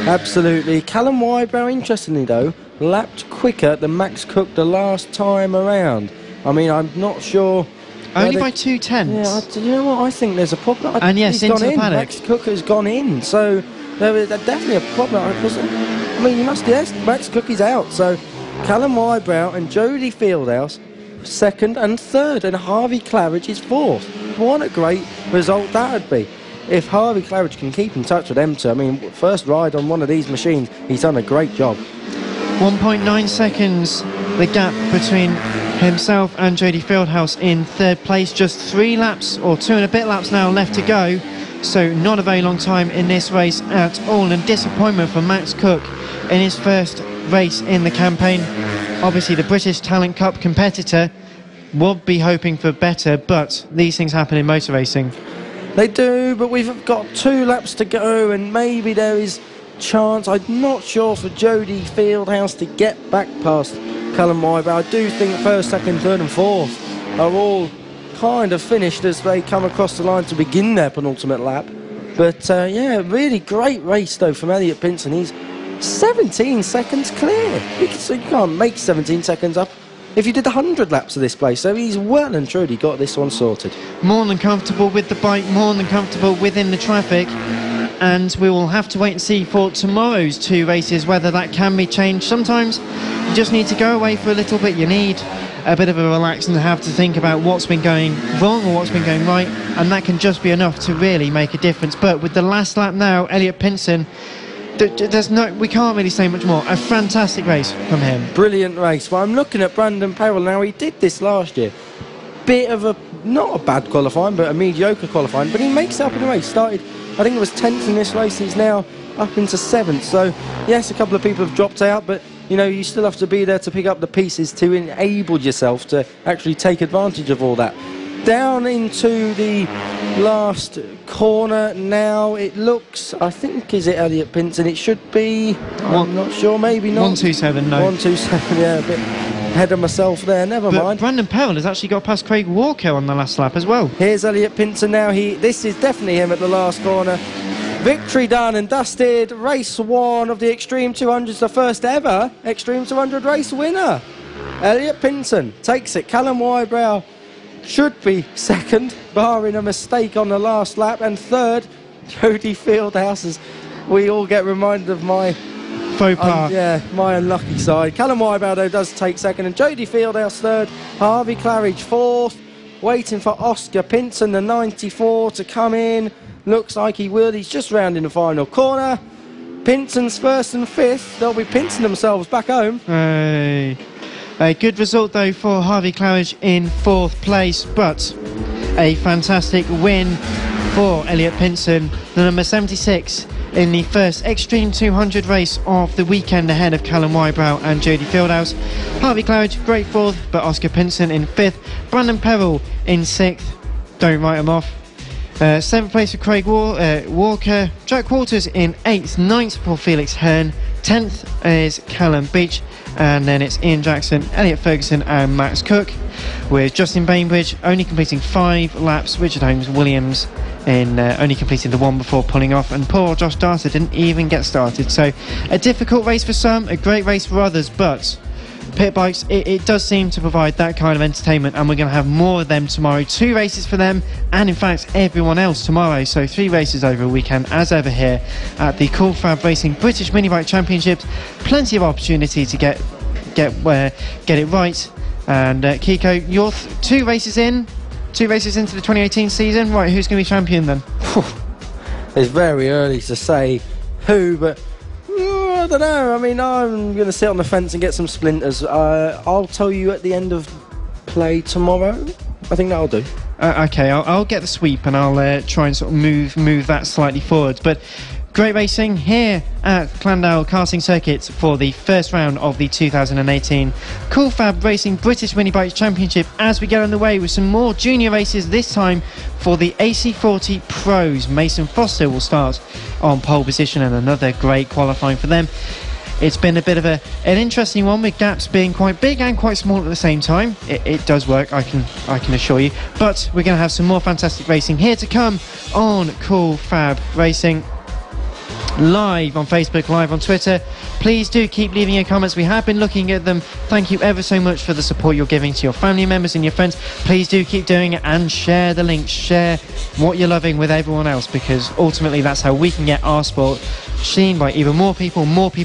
Absolutely. Callum Wybrow, interestingly though, lapped quicker than Max Cook the last time around. I mean, I'm not sure. Only by 2 tenths. Yeah, you know what? I think there's a problem. And yes, he's into gone the in. paddock. Max Cook has gone in, so there is definitely a problem. I mean, you must, yes, Max Cook is out. So Callum Wybrow and Jody Fieldhouse second and third, and Harvey Claridge is fourth. What a great result that would be if Harvey Claridge can keep in touch with them two. I mean, first ride on one of these machines, he's done a great job. 1.9 seconds the gap between himself and Jody Fieldhouse in third place. Just 3 laps, or 2 and a bit laps now left to go, so not a very long time in this race at all, and disappointment for Max Cook in his first race in the campaign. Obviously the British Talent Cup competitor would be hoping for better, but these things happen in motor racing. They do, but we've got 2 laps to go, and maybe there is chance, I'm not sure, for Jody Fieldhouse to get back past Callum Wybrow. I do think first, second, third and fourth are all kind of finished as they come across the line to begin their penultimate lap. But yeah, really great race though from Elliot Pinson. He's 17 seconds clear. So you can't make 17 seconds up if you did 100 laps of this place, so he's well and truly got this one sorted. More than comfortable with the bike, more than comfortable within the traffic, and we will have to wait and see for tomorrow's 2 races whether that can be changed. Sometimes you just need to go away for a little bit. You need a bit of a relax and have to think about what's been going wrong or what's been going right, and that can just be enough to really make a difference. But with the last lap now, Elliot Pinson, we can't really say much more. A fantastic race from him. Brilliant race. Well, I'm looking at Brandon Perrill now. He did this last year. Bit of a, not a bad qualifying, but a mediocre qualifying. But he makes it up in the race. Started, I think it was 10th in this race. He's now up into 7th. So, yes, a couple of people have dropped out, but, you know, you still have to be there to pick up the pieces to enable yourself to actually take advantage of all that. Down into the last corner now, it looks, I think, is it Elliot Pinson? It should be, I'm not sure, maybe not. 127, no. 127, yeah, a bit ahead of myself there, never mind. Brandon Perrill has actually got past Craig Walker on the last lap as well. Here's Elliot Pinson now. This is definitely him at the last corner. Victory done and dusted. Race 1 of the Extreme 200s, the first ever Extreme 200 race winner. Elliot Pinson takes it. Callum Wybrow should be second, barring a mistake on the last lap, and third, Jody Fieldhouse, as we all get reminded of my faux pas. My unlucky side. Callum Wybrow though does take second, and Jody Fieldhouse third, Harvey Claridge fourth, waiting for Oscar Pinson, the 94, to come in. Looks like he will. He's just rounding the final corner. Pinson's first and fifth. They'll be pincing themselves back home. Hey. A good result though for Harvey Claridge in 4th place, but a fantastic win for Elliot Pinson, the number 76 in the first Extreme 200 race of the weekend ahead of Callum Wybrow and Jody Fieldhouse. Harvey Claridge, great fourth, but Oscar Pinson in fifth. Brandon Perrell in sixth. Don't write him off. Seventh place for Craig Walker. Jack Waters in eighth. Ninth for Felix Hearn. 10th is Callum Beach. And then it's Ian Jackson, Elliot Ferguson and Max Cook, with Justin Bainbridge only completing 5 laps. Richard Holmes Williams in only completing the one before pulling off, and poor Josh Darter didn't even get started. So a difficult race for some, a great race for others, but pit bikes, it does seem to provide that kind of entertainment, and we're going to have more of them tomorrow. 2 races for them, and in fact everyone else tomorrow. So 3 races over a weekend as ever here at the Cool Fab Racing British Mini Bike Championships. Plenty of opportunity to get it right. And Kiko, you're 2 races into the 2018 season. Right, who's going to be champion then? It's very early to say who, but I don't know. I mean, I'm going to sit on the fence and get some splinters. I'll tell you at the end of play tomorrow. I think that'll do. Okay, I'll get the sweep, and I'll try and sort of move that slightly forward. But great racing here at Llandow Karting Circuit for the first round of the 2018 Cool Fab Racing British Mini Bikes Championship, as we get underway with some more junior races, this time for the AC40 Pros. Mason Foster will start on pole position, and another great qualifying for them. It's been a bit of an interesting one, with gaps being quite big and quite small at the same time. It does work, I can assure you. But we're going to have some more fantastic racing here to come on Cool Fab Racing, live on Facebook, live on Twitter. Please do keep leaving your comments. We have been looking at them. Thank you ever so much for the support you're giving to your family members and your friends. Please do keep doing it, and share the links, share what you're loving with everyone else, because ultimately that's how we can get our sport seen by even more people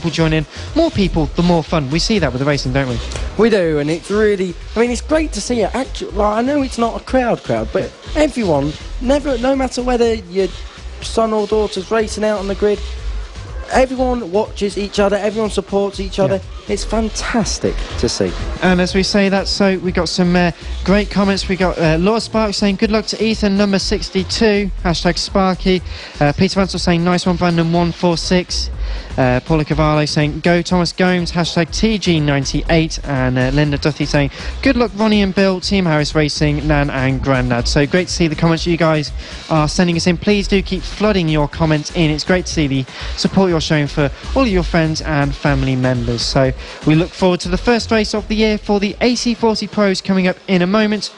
join in. More people, the more fun. We see that with the racing, don't we? We do, and it's really, I mean, it's great to see it. Actually, like, I know it's not a crowd, but everyone, no matter whether your son or daughter's racing out on the grid, everyone watches each other, everyone supports each other. It's fantastic to see. And as we say that, so we got some great comments. We got Laura Sparks saying good luck to Ethan, number 62, hashtag Sparky. Peter Vansel saying nice one, Brandon 146. Paula Cavallo saying go Thomas Gomes, hashtag TG98. And Linda Duthie saying good luck Ronnie and Bill, Team Harris Racing, Nan and Grandad. So great to see the comments you guys are sending us in. Please do keep flooding your comments in. It's great to see the support you're showing for all of your friends and family members. So we look forward to the first race of the year for the AC40 Pros coming up in a moment.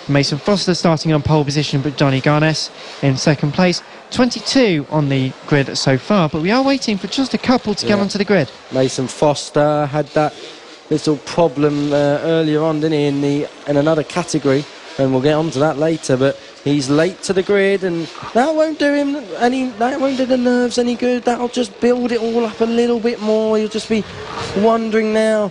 Mason Foster starting on pole position, but Johnny Garnes in second place. 22 on the grid so far, but we are waiting for just a couple to get onto the grid. Mason Foster had that little problem earlier on, didn't he, in another category, and we'll get onto that later, but he's late to the grid, and that won't do him that won't do the nerves any good. That'll just build it all up a little bit more. You'll just be wondering now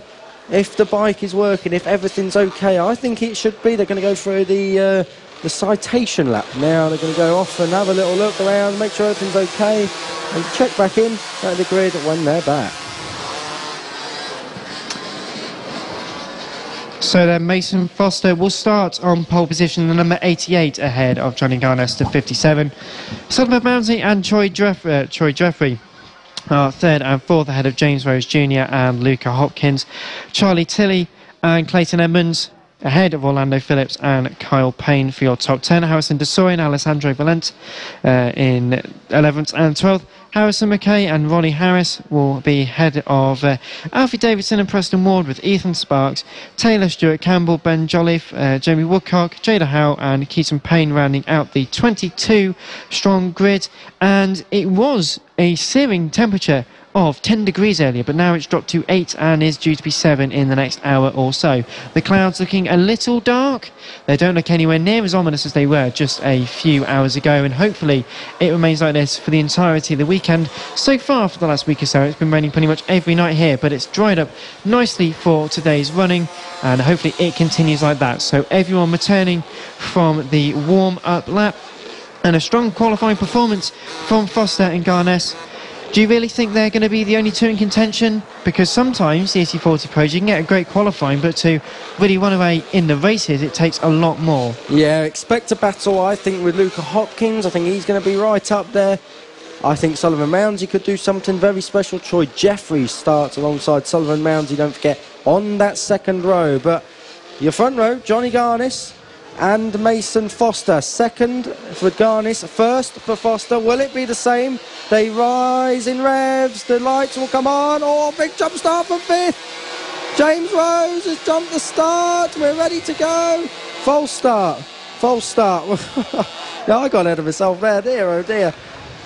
if the bike is working, if everything's okay. I think it should be. They're going to go through the citation lap now. They're going to go off and have a little look around, make sure everything's okay, and check back in at the grid when they're back. So then Mason Foster will start on pole position, the number 88, ahead of Johnny Garnes to 57. Sullivan Bouncy and Troy Jeffrey are third and fourth, ahead of James Rose Jr. and Luca Hopkins. Charlie Tilley and Clayton Edmonds ahead of Orlando Phillips and Kyle Payne for your top 10. Harrison Desoy and Alessandro Valente in 11th and 12th. Harrison McKay and Ronnie Harris will be ahead of Alfie Davidson and Preston Ward, with Ethan Sparks, Taylor Stewart Campbell, Ben Jolliffe, Jamie Woodcock, Jada Howe and Keaton Payne rounding out the 22 strong grid. And it was a searing temperature of 10 degrees earlier, but now it's dropped to 8 and is due to be 7 in the next hour or so. The clouds looking a little dark. They don't look anywhere near as ominous as they were just a few hours ago, and hopefully it remains like this for the entirety of the weekend. So far for the last week or so, it's been raining pretty much every night here, but it's dried up nicely for today's running, and hopefully it continues like that. So everyone returning from the warm-up lap, and a strong qualifying performance from Foster and Garnes. Do you really think they're going to be the only two in contention? Because sometimes the AC40 Pros, you can get a great qualifying, but to really run away in the races, it takes a lot more. Yeah, expect a battle, I think, with Luca Hopkins. I think he's going to be right up there. I think Sullivan Mounsey could do something very special. Troy Jeffries starts alongside Sullivan Mounsey, don't forget, on that second row. But your front row, Johnny Garnis and Mason Foster. Second for Garnis, first for Foster. Will it be the same? They rise in revs, the lights will come on. Oh, big jump start from fifth. James Rose has jumped the start. We're ready to go. False start. Yeah, I got ahead of myself there, dear, oh dear.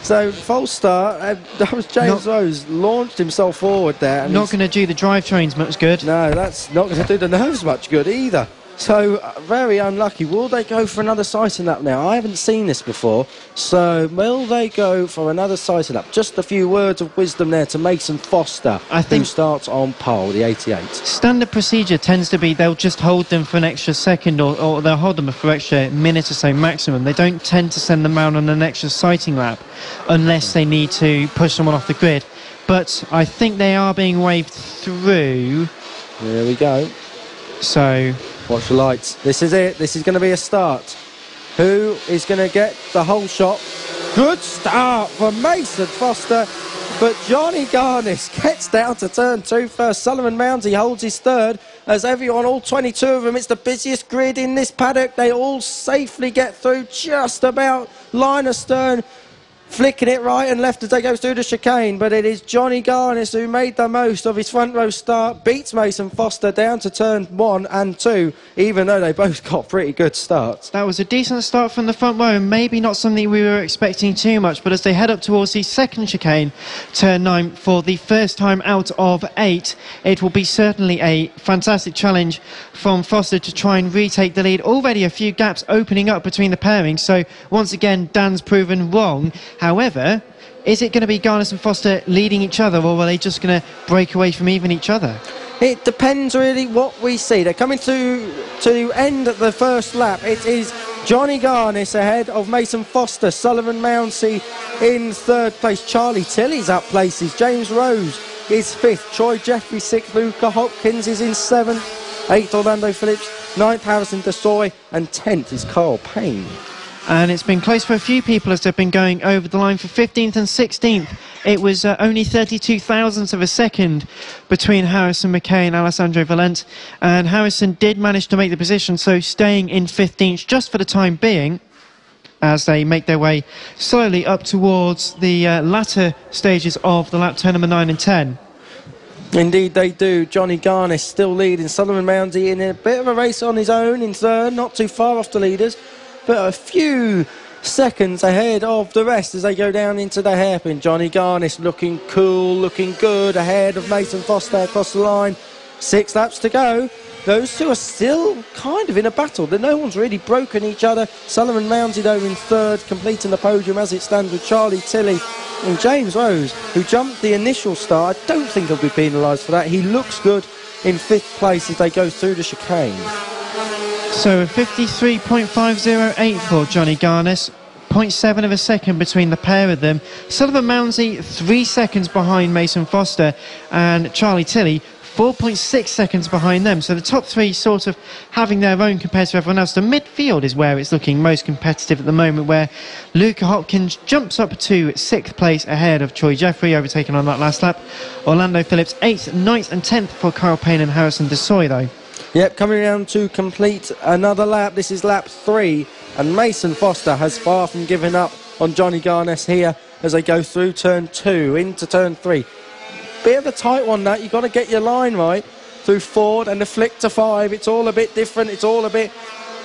So, false start, that was James Rose, launched himself forward there. And not going to do the drivetrains much good. No, that's not going to do the nerves much good either. So, very unlucky. Will they go for another sighting lap now? I haven't seen this before. So, will they go for another sighting lap? Just a few words of wisdom there to Mason Foster, who starts on pole, the 88. Standard procedure tends to be they'll just hold them for an extra second, or they'll hold them for an extra minute or so maximum. They don't tend to send them out on an extra sighting lap unless they need to push someone off the grid. But I think they are being waved through. There we go. So... watch the lights. This is it. This is going to be a start. Who is going to get the whole shot? Good start for Mason Foster. But Johnny Garnis gets down to turn 2 first. Sullivan Mounsey holds his third. As everyone, all 22 of them, it's the busiest grid in this paddock. They all safely get through just about line astern. Flicking it right and left as they go through the chicane, but it is Johnny Garnis who made the most of his front row start, beats Mason Foster down to turn 1 and 2, even though they both got pretty good starts. That was a decent start from the front row, and maybe not something we were expecting too much, but as they head up towards the second chicane, turn 9, for the first time out of 8, it will be certainly a fantastic challenge from Foster to try and retake the lead. Already a few gaps opening up between the pairings, so once again Dan's proven wrong. However, is it going to be Garnis and Foster leading each other, or are they just going to break away from even each other? It depends really what we see. They're coming to end at the first lap. It is Johnny Garnis ahead of Mason Foster. Sullivan Mounsey in third place. Charlie Tilley's up places. James Rose is fifth. Troy Jeffries sixth. Luca Hopkins is in seventh. Eighth, Orlando Phillips. Ninth, Harrison Desoy. And 10th is Carl Payne. And it's been close for a few people as they've been going over the line for 15th and 16th. It was only 32 thousandths of a second between Harrison McKay and Alessandro Valente. And Harrison did manage to make the position, so staying in 15th just for the time being, as they make their way slowly up towards the latter stages of the lap, turn number 9 and 10. Indeed they do. Johnny Garnis still leading. Sullivan Mounsey in a bit of a race on his own in third, not too far off the leaders, but a few seconds ahead of the rest as they go down into the hairpin. Johnny Garnis looking cool, looking good, ahead of Mason Foster across the line. 6 laps to go. Those two are still kind of in a battle. No one's really broken each other. Sullivan Mounsey though in third, completing the podium as it stands with Charlie Tilley and James Rose, who jumped the initial start. I don't think he'll be penalised for that. He looks good in 5th place as they go through the chicane. So a 53.508 for Johnny Garnis, 0.7 of a second between the pair of them. Sullivan Mounsey 3 seconds behind Mason Foster, and Charlie Tilley 4.6 seconds behind them. So the top 3 sort of having their own compared to everyone else. The midfield is where it's looking most competitive at the moment, where Luca Hopkins jumps up to 6th place ahead of Troy Jeffrey, overtaken on that last lap. Orlando Phillips 8th, 9th and 10th for Carl Payne and Harrison Desoy though. Yep, coming around to complete another lap. This is lap 3, and Mason Foster has far from giving up on Johnny Garnis here as they go through turn 2 into turn 3. Bit of a tight one that. You've got to get your line right through Ford and the flick to 5. It's all a bit different. It's all a bit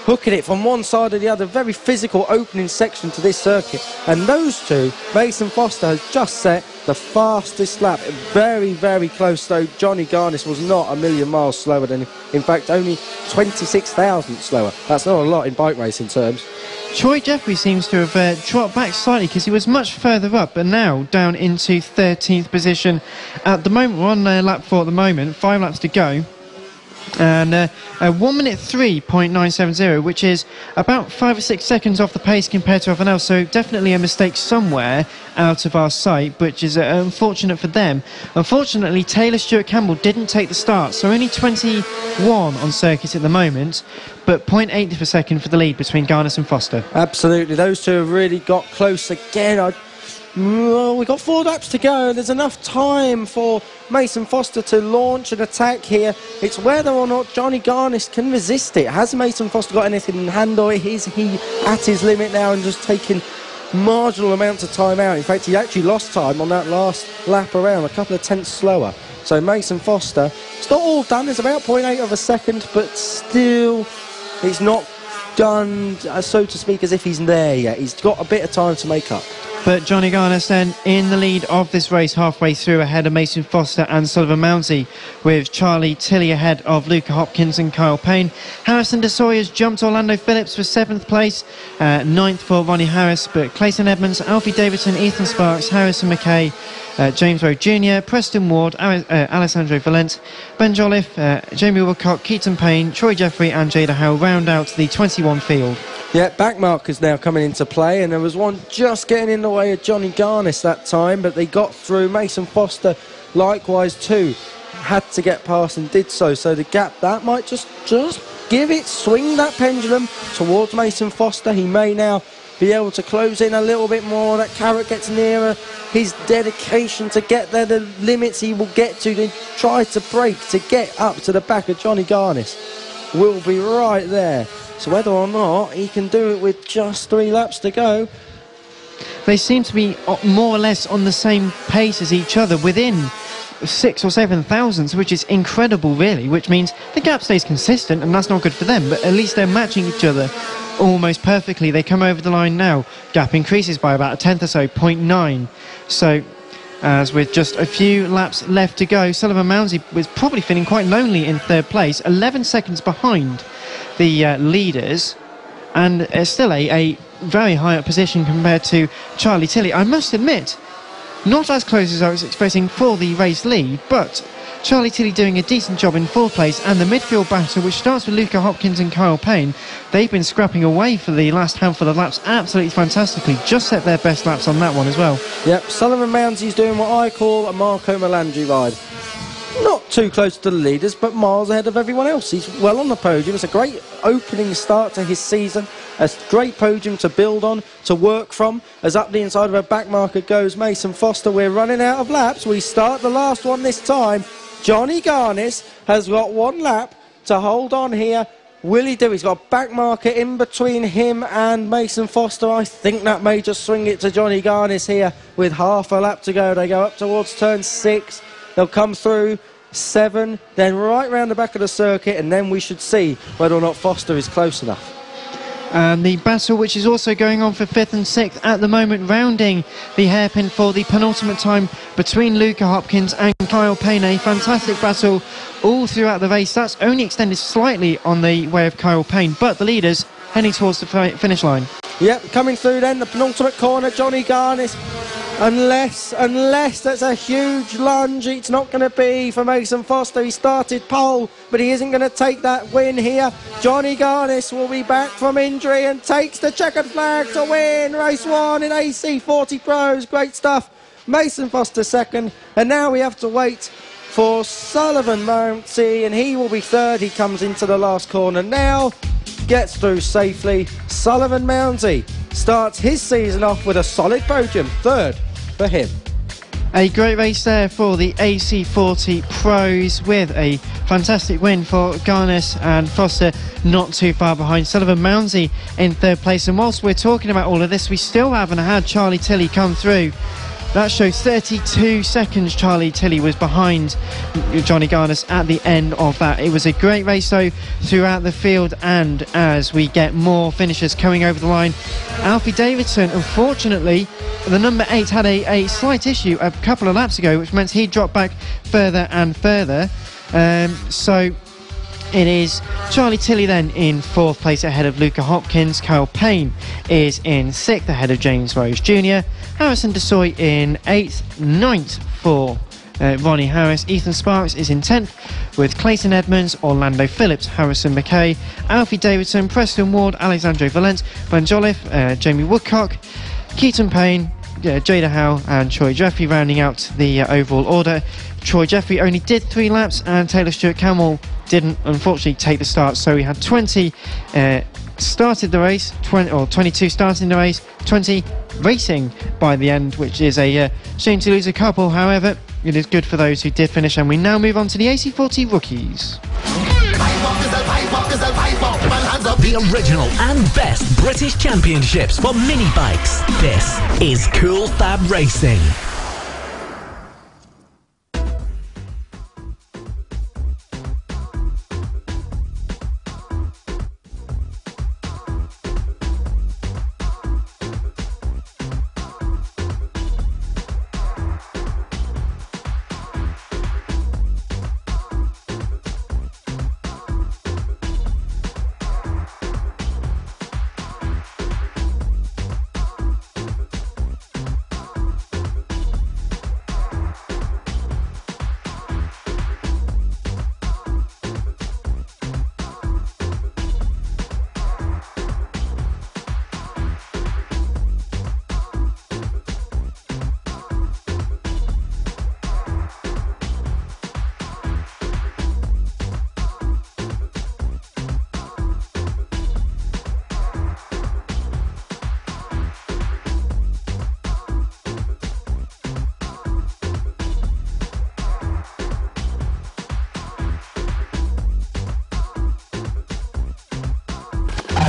hooking it from one side or the other. Very physical opening section to this circuit. And those two, Mason Foster has just set the fastest lap. Very, very close though. Johnny Garnis was not a million miles slower than him. In fact, only 26,000 slower. That's not a lot in bike racing terms. Troy Jeffrey seems to have dropped back slightly because he was much further up, but now down into 13th position at the moment. We're on lap 4 at the moment, 5 laps to go. And 1 minute 3.970, which is about 5 or 6 seconds off the pace compared to everyone else. So definitely a mistake somewhere out of our sight, which is unfortunate for them. Unfortunately, Taylor Stewart Campbell didn't take the start, so only 21 on circuit at the moment, but 0.8 of a second for the lead between Garnis and Foster. Absolutely, those two have really got close again. We've got 4 laps to go. There's enough time for Mason Foster to launch an attack here. It's whether or not Johnny Garnis can resist it. Has Mason Foster got anything in hand, or is he at his limit now and just taking marginal amounts of time out? In fact, he actually lost time on that last lap around, a couple of tenths slower. So Mason Foster, it's not all done. It's about 0.8 of a second, but still, it's not done, so to speak, as if he's there yet. He's got a bit of time to make up. But Johnny Garnis then in the lead of this race halfway through, ahead of Mason Foster and Sullivan Mounsey, with Charlie Tilley ahead of Luca Hopkins and Kyle Payne. Harrison de Sawyer's jumped Orlando Phillips for 7th place, 9th for Ronnie Harris, but Clayton Edmonds, Alfie Davidson, Ethan Sparks, Harrison McKay, James Rowe Jr., Preston Ward, Alessandro Valente, Ben Jolliffe, Jamie Woodcock, Keaton Payne, Troy Jeffrey and Jada Howe round out the 21 field. Yeah, back markers now coming into play, and there was one just getting in the way of Johnny Garnis that time, but they got through. Mason Foster likewise too had to get past and did so. So the gap, that might just give it, swing that pendulum towards Mason Foster. He may now be able to close in a little bit more. That carrot gets nearer. His dedication to get there, the limits he will get to try to break to get up to the back of Johnny Garnis will be right there. So whether or not he can do it with just 3 laps to go. They seem to be more or less on the same pace as each other, within 6 or 7 thousandths, which is incredible really, which means the gap stays consistent, and that's not good for them, but at least they're matching each other almost perfectly. They come over the line now, gap increases by about a tenth or so, 0.9. So as with just a few laps left to go, Sullivan Mounsey was probably feeling quite lonely in 3rd place, 11 seconds behind the leaders, and still a very high up position compared to Charlie Tilley. I must admit, not as close as I was expecting for the race lead, but Charlie Tilley doing a decent job in 4th place, and the midfield battle, which starts with Luca Hopkins and Kyle Payne, they've been scrapping away for the last handful of laps absolutely fantastically, just set their best laps on that one as well. Yep, Sullivan Mounsey's doing what I call a Marco Melandri ride. Not too close to the leaders, but miles ahead of everyone else. He's well on the podium. It's a great opening start to his season, a great podium to build on, to work from. As up the inside of a back marker goes Mason Foster. We're running out of laps. We start the last one this time. Johnny Garnis has got 1 lap to hold on here. Will he do? He's got a back marker in between him and Mason Foster. I think that may just swing it to Johnny Garnis here with half a lap to go. They go up towards turn 6. They'll come through 7, then right round the back of the circuit, and then we should see whether or not Foster is close enough. And the battle, which is also going on for 5th and 6th at the moment, rounding the hairpin for the penultimate time between Luca Hopkins and Kyle Payne. A fantastic battle all throughout the race. That's only extended slightly on the way of Kyle Payne, but the leaders heading towards the finish line. Yep, coming through then, the penultimate corner, Johnny Garnis. Unless that's a huge lunge, it's not going to be for Mason Foster. He started pole, but he isn't going to take that win here. Johnny Garnis will be back from injury and takes the checkered flag to win race 1 in AC40 Pros. Great stuff. Mason Foster 2nd, and now we have to wait for Sullivan Mounsey, and he will be 3rd. He comes into the last corner now, gets through safely. Sullivan Mounsey starts his season off with a solid podium, 3rd for him. A great race there for the AC40 Pros, with a fantastic win for Garnis and Foster not too far behind. Sullivan Mounsey in 3rd place, and whilst we're talking about all of this, we still haven't had Charlie Tilley come through. That shows 32 seconds Charlie Tilley was behind Johnny Garnis at the end of that. It was a great race though throughout the field, and as we get more finishers coming over the line, Alfie Davidson, unfortunately, the number 8 had a slight issue a couple of laps ago, which meant he dropped back further and further. So it is Charlie Tilley then in 4th place ahead of Luca Hopkins. Kyle Payne is in 6th ahead of James Rose Jr. Harrison de Sawyers in 8th, 9th for Ronnie Harris. Ethan Sparks is in 10th with Clayton Edmonds, Orlando Phillips, Harrison McKay, Alfie Davidson, Preston Ward, Alessandro Valente, Ben Jolliffe, Jamie Woodcock, Keaton Payne, Jada Howe and Troy Jeffrey rounding out the overall order. Troy Jeffrey only did 3 laps, and Taylor Stewart Campbell didn't unfortunately take the start, so we had 20 started the race, 22 starting the race, 20 racing by the end, which is a shame to lose a couple. However, it is good for those who did finish, and we now move on to the AC40 rookies. The original and best British championships for mini bikes. This is Cool Fab Racing.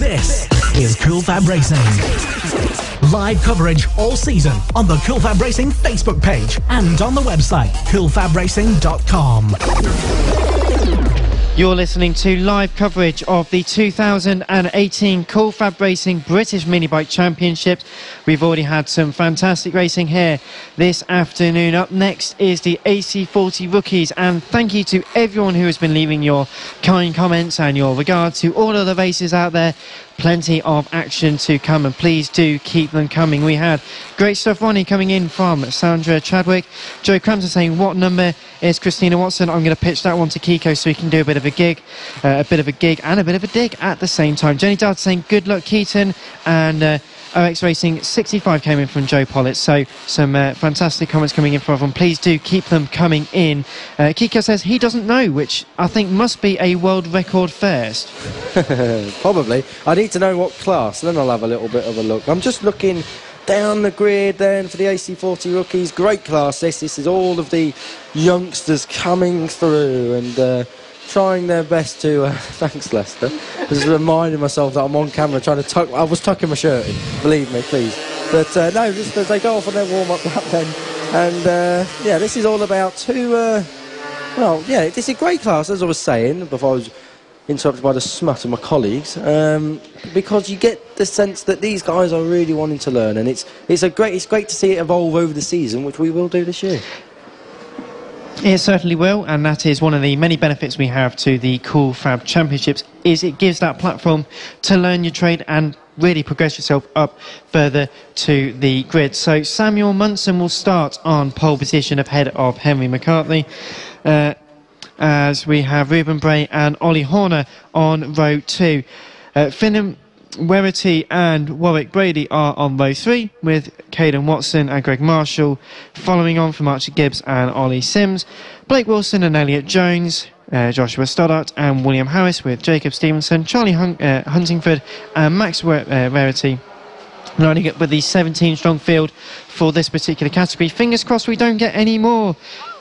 This is Cool Fab Racing. Live coverage all season on the Cool Fab Racing Facebook page and on the website coolfabracing.com. You're listening to live coverage of the 2018 Cool Fab Racing British Mini Bike Championships. We've already had some fantastic racing here this afternoon. Up next is the AC40 rookies, and thank you to everyone who has been leaving your kind comments and your regard to all of the races out there. Plenty of action to come, and please do keep them coming. We had great stuff, Ronnie, coming in from Sandra Chadwick. Joe Crampton saying, what number is Christina Watson? I'm going to pitch that one to Kiko so he can do a bit of a gig and a bit of a dig at the same time. Jenny Dart saying, good luck, Keaton. And OX Racing 65 came in from Joe Pollitt. So some fantastic comments coming in from everyone. Please do keep them coming in. Kiko says he doesn't know, which I think must be a world record first. Probably. I need to know what class, and then I'll have a little bit of a look. I'm just looking down the grid then for the AC40 rookies. Great class this. This is all of the youngsters coming through and trying their best to... thanks, Lester. Just reminding myself that I'm on camera trying to tuck... I was tucking my shirt in, believe me, please. But no, just as they go off on their warm-up lap then. And yeah, this is all about two... well, yeah, this is a great class, as I was saying, before I was interrupted by the smut of my colleagues, because you get the sense that these guys are really wanting to learn, and it's great to see it evolve over the season, which we will do this year. It certainly will, and that is one of the many benefits we have to the Cool Fab Championships, is it gives that platform to learn your trade and really progress yourself up further to the grid. So Samuel Munson will start on pole position ahead of Henry McCartney, as we have Ruben Bray and Ollie Horner on row 2. Finnan Werity and Warwick Brady are on row 3, with Caden Watson and Greg Marshall following on from Archie Gibbs and Ollie Sims, Blake Wilson and Elliot Jones, Joshua Stoddart and William Harris, with Jacob Stevenson, Charlie Huntingford and Max Werity lining up with the 17-strong field for this particular category. Fingers crossed we don't get any more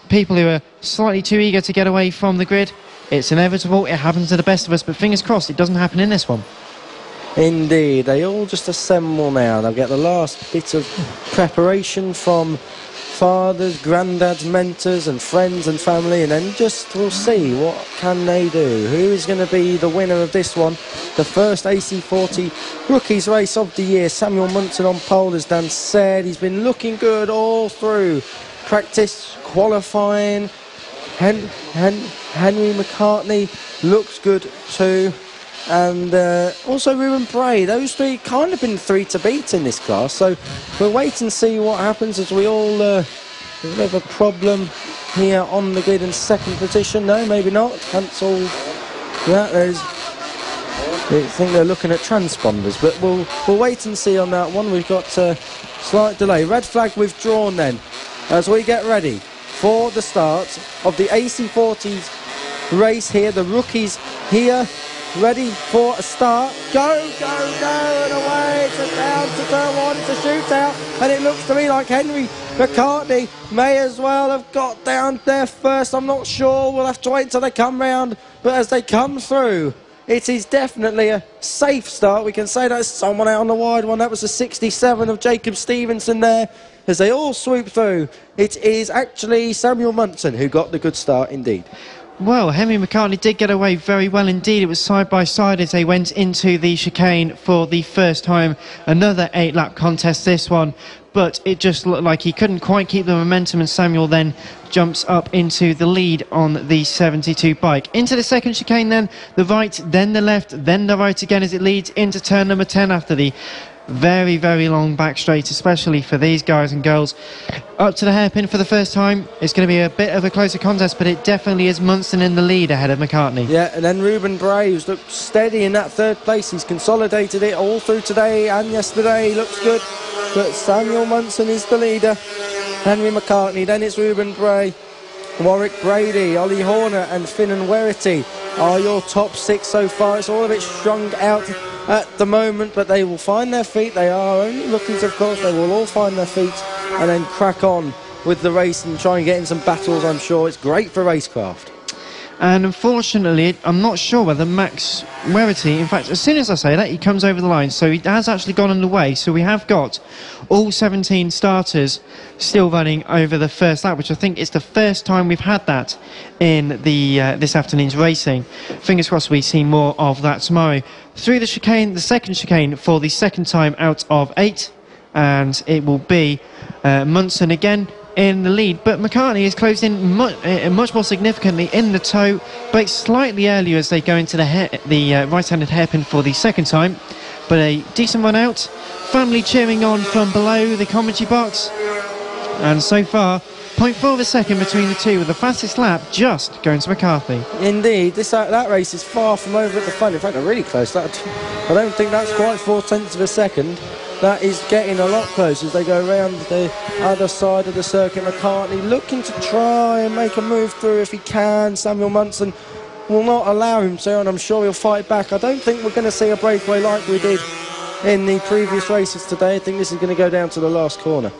people who are slightly too eager to get away from the grid. It's inevitable, it happens to the best of us, but fingers crossed it doesn't happen in this one. Indeed, they all just assemble now. They'll get the last bit of preparation from fathers, granddads, mentors and friends and family, and then just we'll see what can they do. Who is going to be the winner of this one? The first AC40 rookies race of the year. Samuel Munson on pole, as Dan said. He's been looking good all through practice, qualifying. Henry McCartney looks good too. And also Ruben Bray. Those three kind of been three to beat in this class, so we'll wait and see what happens as we all have a problem here on the grid in second position. No, maybe not. Cancel that. I think they're looking at transponders, but we'll wait and see on that one. We've got a slight delay. Red flag withdrawn then as we get ready for the start of the AC40s race here. The rookies here ready for a start. Go, and away. It's a down to turn one. It's a shootout. And it looks to me like Henry McCartney may as well have got down there first. I'm not sure. We'll have to wait until they come round. But as they come through, it is definitely a safe start. We can say that's someone out on the wide one. That was the 67 of Jacob Stevenson there. As they all swoop through, it is actually Samuel Munson who got the good start indeed. Well, Henry McCartney did get away very well indeed. It was side by side as they went into the chicane for the first time. Another 8-lap contest, this one. But it just looked like he couldn't quite keep the momentum, and Samuel then jumps up into the lead on the 72 bike. Into the second chicane then, the right, then the left, then the right again as it leads into turn number 10 after the very, very long back straight, especially for these guys and girls. Up to the hairpin for the first time. It's going to be a bit of a closer contest, but it definitely is Munson in the lead ahead of McCartney. Yeah, and then Ruben Bray, who's looked steady in that third place. He's consolidated it all through today and yesterday. He looks good. But Samuel Munson is the leader. Henry McCartney, then it's Ruben Bray, Warwick Brady, Ollie Horner and Finan Werity are your top 6 so far. It's all a bit strung out at the moment, but they will find their feet. They are only rookies, of course. They will all find their feet and then crack on with the race and try and get in some battles, I'm sure. It's great for racecraft. And unfortunately, I'm not sure whether Max Werity, in fact, as soon as I say that, he comes over the line, so he has actually gone underway. So we have got all 17 starters still running over the first lap, which I think is the first time we've had that in the this afternoon's racing. Fingers crossed we see more of that tomorrow. Through the chicane, the second chicane for the second time out of 8, and it will be Munson again in the lead, but McCartney is closed in much more significantly in the toe. Brakes slightly earlier as they go into the right-handed hairpin for the second time, but a decent run out. Family cheering on from below the commentary box, and so far 0.4 of a second between the two, with the fastest lap just going to McCarthy. Indeed, that race is far from over at the front. In fact, they're really close. I don't think that's quite 0.4 of a second. That is getting a lot closer as they go around the other side of the circuit. McCartney looking to try and make a move through if he can. Samuel Munson will not allow him to, and I'm sure he'll fight back. I don't think we're going to see a breakaway like we did in the previous races today. I think this is going to go down to the last corner.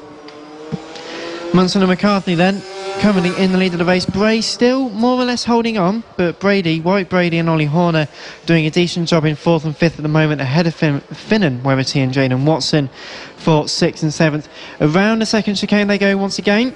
Munson and McCartney then currently in the lead of the race. Bray still more or less holding on, but Warwick Brady and Ollie Horner doing a decent job in 4th and 5th at the moment, ahead of Finan Werity and Jaden Watson for 6th and 7th. Around the second chicane they go once again,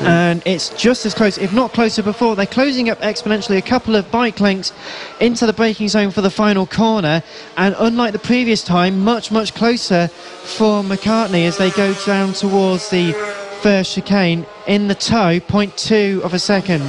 and it's just as close, if not closer before. They're closing up exponentially, a couple of bike lengths into the braking zone for the final corner, and unlike the previous time, much closer for McCartney as they go down towards the first chicane. In the toe, 0.2 of a second,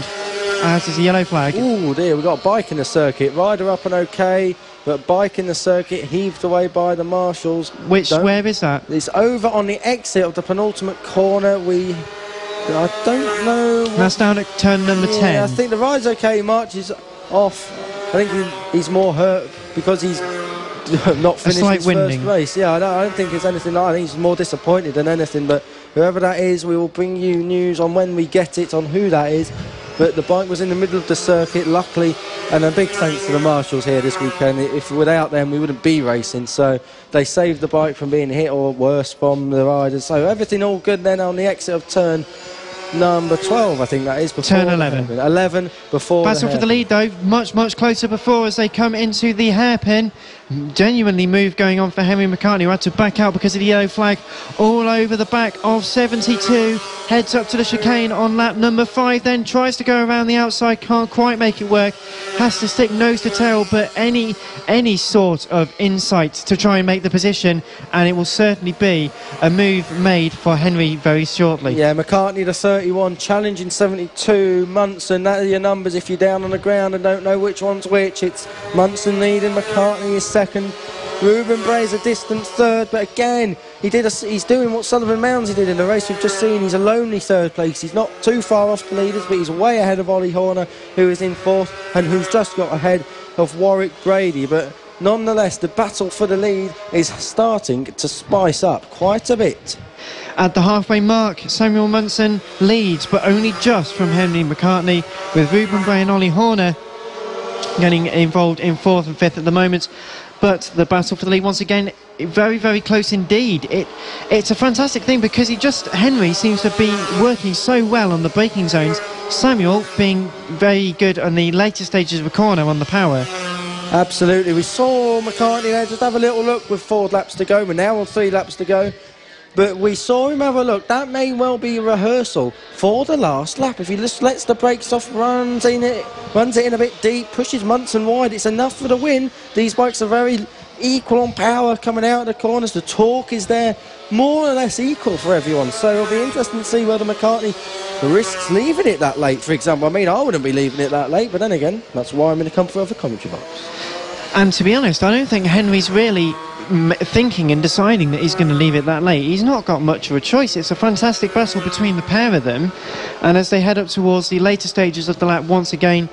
as is the yellow flag. Oh dear, we've got a bike in the circuit. Rider up and okay, but bike in the circuit heaved away by the marshals. Where is that? It's over on the exit of the penultimate corner. I don't know. That's down at turn number 10. I think the ride's okay. March is off. I think he's more hurt because he's not finished his first race. Yeah, I don't think it's anything like that. I think he's more disappointed than anything, but whoever that is, we will bring you news on when we get it on who that is. But the bike was in the middle of the circuit, luckily, and a big thanks to the marshals here this weekend. If without them, we wouldn't be racing, so they saved the bike from being hit or worse from the riders. So everything all good then on the exit of turn number 12, I think that is. Turn 11. 11 before Battle for the lead, though. Much closer before as they come into the hairpin. Genuinely move going on for Henry McCartney, who had to back out because of the yellow flag all over the back of 72. Heads up to the chicane on lap number 5, then tries to go around the outside, can't quite make it work, has to stick nose to tail, but any sort of insight to try and make the position, and it will certainly be a move made for Henry very shortly. Yeah, McCartney the 31, challenging 72. Munson, that are your numbers if you're down on the ground and don't know which one's which. It's Munson leading, McCartney is second. Ruben Bray's a distant third, but again, he's doing what Sullivan Mounsey did in the race we've just seen. He's a lonely third place. He's not too far off the leaders, but he's way ahead of Ollie Horner, who is in 4th and who's just got ahead of Warwick Brady. But nonetheless, the battle for the lead is starting to spice up quite a bit. At the halfway mark, Samuel Munson leads, but only just from Henry McCartney, with Ruben Bray and Ollie Horner getting involved in 4th and 5th at the moment. But the battle for the lead, once again, very, very close indeed. It's a fantastic thing because Henry seems to be working so well on the braking zones. Samuel being very good on the later stages of the corner on the power. Absolutely. We saw McCartney there just have a little look with 4 laps to go. We're now on 3 laps to go. But we saw him have a look. That may well be a rehearsal for the last lap. If he just lets the brakes off, runs it in a bit deep, pushes Munson wide, it's enough for the win. These bikes are very equal on power coming out of the corners. The torque is there, more or less equal for everyone. So it'll be interesting to see whether McCartney risks leaving it that late, for example. I mean, I wouldn't be leaving it that late, but then again, that's why I'm in the comfort of a commentary box. And to be honest, I don't think Henry's really thinking and deciding that he's going to leave it that late. He's not got much of a choice. It's a fantastic battle between the pair of them, and as they head up towards the later stages of the lap, once again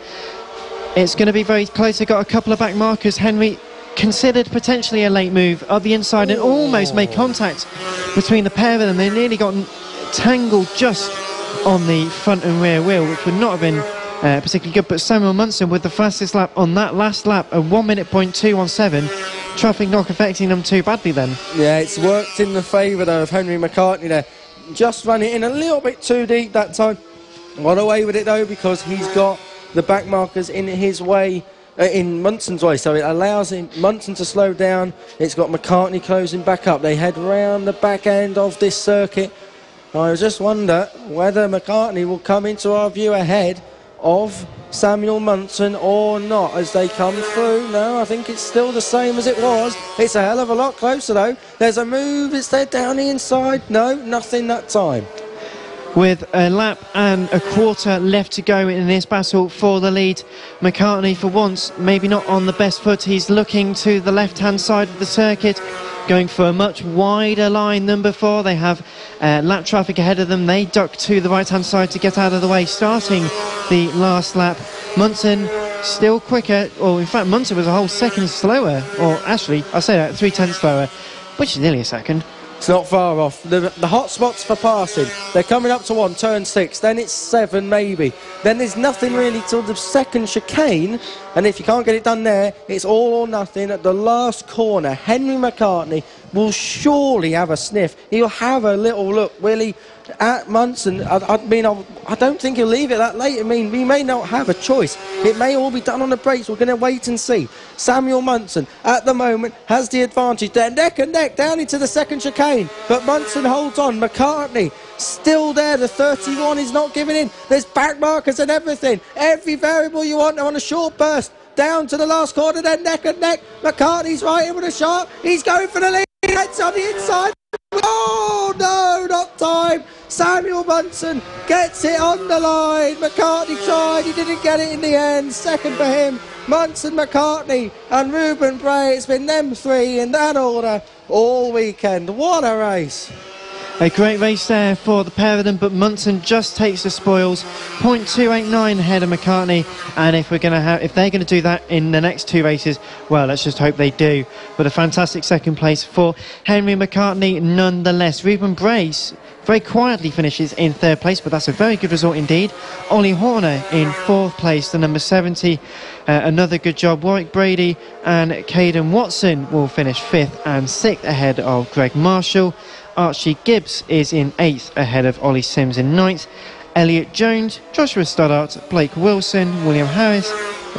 it's going to be very close. They've got a couple of back markers. Henry considered potentially a late move up the inside and almost made contact between the pair of them. They nearly got tangled just on the front and rear wheel, which would not have been particularly good. But Samuel Munson with the fastest lap on that last lap, a 1:02.17. Traffic not affecting them too badly then. Yeah, it's worked in the favour though of Henry McCartney there. Just ran it in a little bit too deep that time. Got away with it though because he's got the back markers in his way, in Munson's way, so it allows Munson to slow down. It's got McCartney closing back up. They head round the back end of this circuit. I just wonder whether McCartney will come into our view ahead of Samuel Munson or not as they come through. No, I think it's still the same as it was. It's a hell of a lot closer though. There's a move, is there down the inside? No, nothing that time. With a lap and a quarter left to go in this battle for the lead, McCartney for once maybe not on the best foot. He's looking to the left hand side of the circuit, going for a much wider line than before. They have lap traffic ahead of them. They duck to the right hand side to get out of the way, starting the last lap. Munson still quicker, or in fact Munson was a whole second slower, or actually I say that 3/10 slower, which is nearly a second. It's not far off. The hot spots for passing, they're coming up to 1, turn 6, then it's 7 maybe. Then there's nothing really till the second chicane, and if you can't get it done there, it's all or nothing at the last corner. Henry McCartney will surely have a sniff. He'll have a little look, will he, at Munson. I mean, I don't think he'll leave it that late. I mean, we may not have a choice. It may all be done on the brakes. We're going to wait and see. Samuel Munson, at the moment, has the advantage. They're neck and neck down into the second chicane, but Munson holds on. McCartney still there. The 31 is not giving in. There's back markers and everything. Every variable you want on a short burst. Down to the last corner, then neck and neck. McCartney's right in with a sharp. He's going for the lead. It's on the inside. Oh no, not time. Samuel Munson gets it on the line. McCartney tried, he didn't get it in the end. Second for him, Munson, McCartney and Ruben Bray. It's been them three in that order all weekend. What a race. A great race there for the pair of them, but Munson just takes the spoils, 0.289 ahead of McCartney. And if they're going to do that in the next 2 races, well, let's just hope they do. But a fantastic second place for Henry McCartney nonetheless. Ruben Brace very quietly finishes in 3rd place, but that's a very good result indeed. Ollie Horner in 4th place, the number 70. Another good job. Warwick Brady and Caden Watson will finish 5th and 6th ahead of Greg Marshall. Archie Gibbs is in 8th ahead of Ollie Sims in 9th. Elliot Jones, Joshua Stoddart, Blake Wilson, William Harris,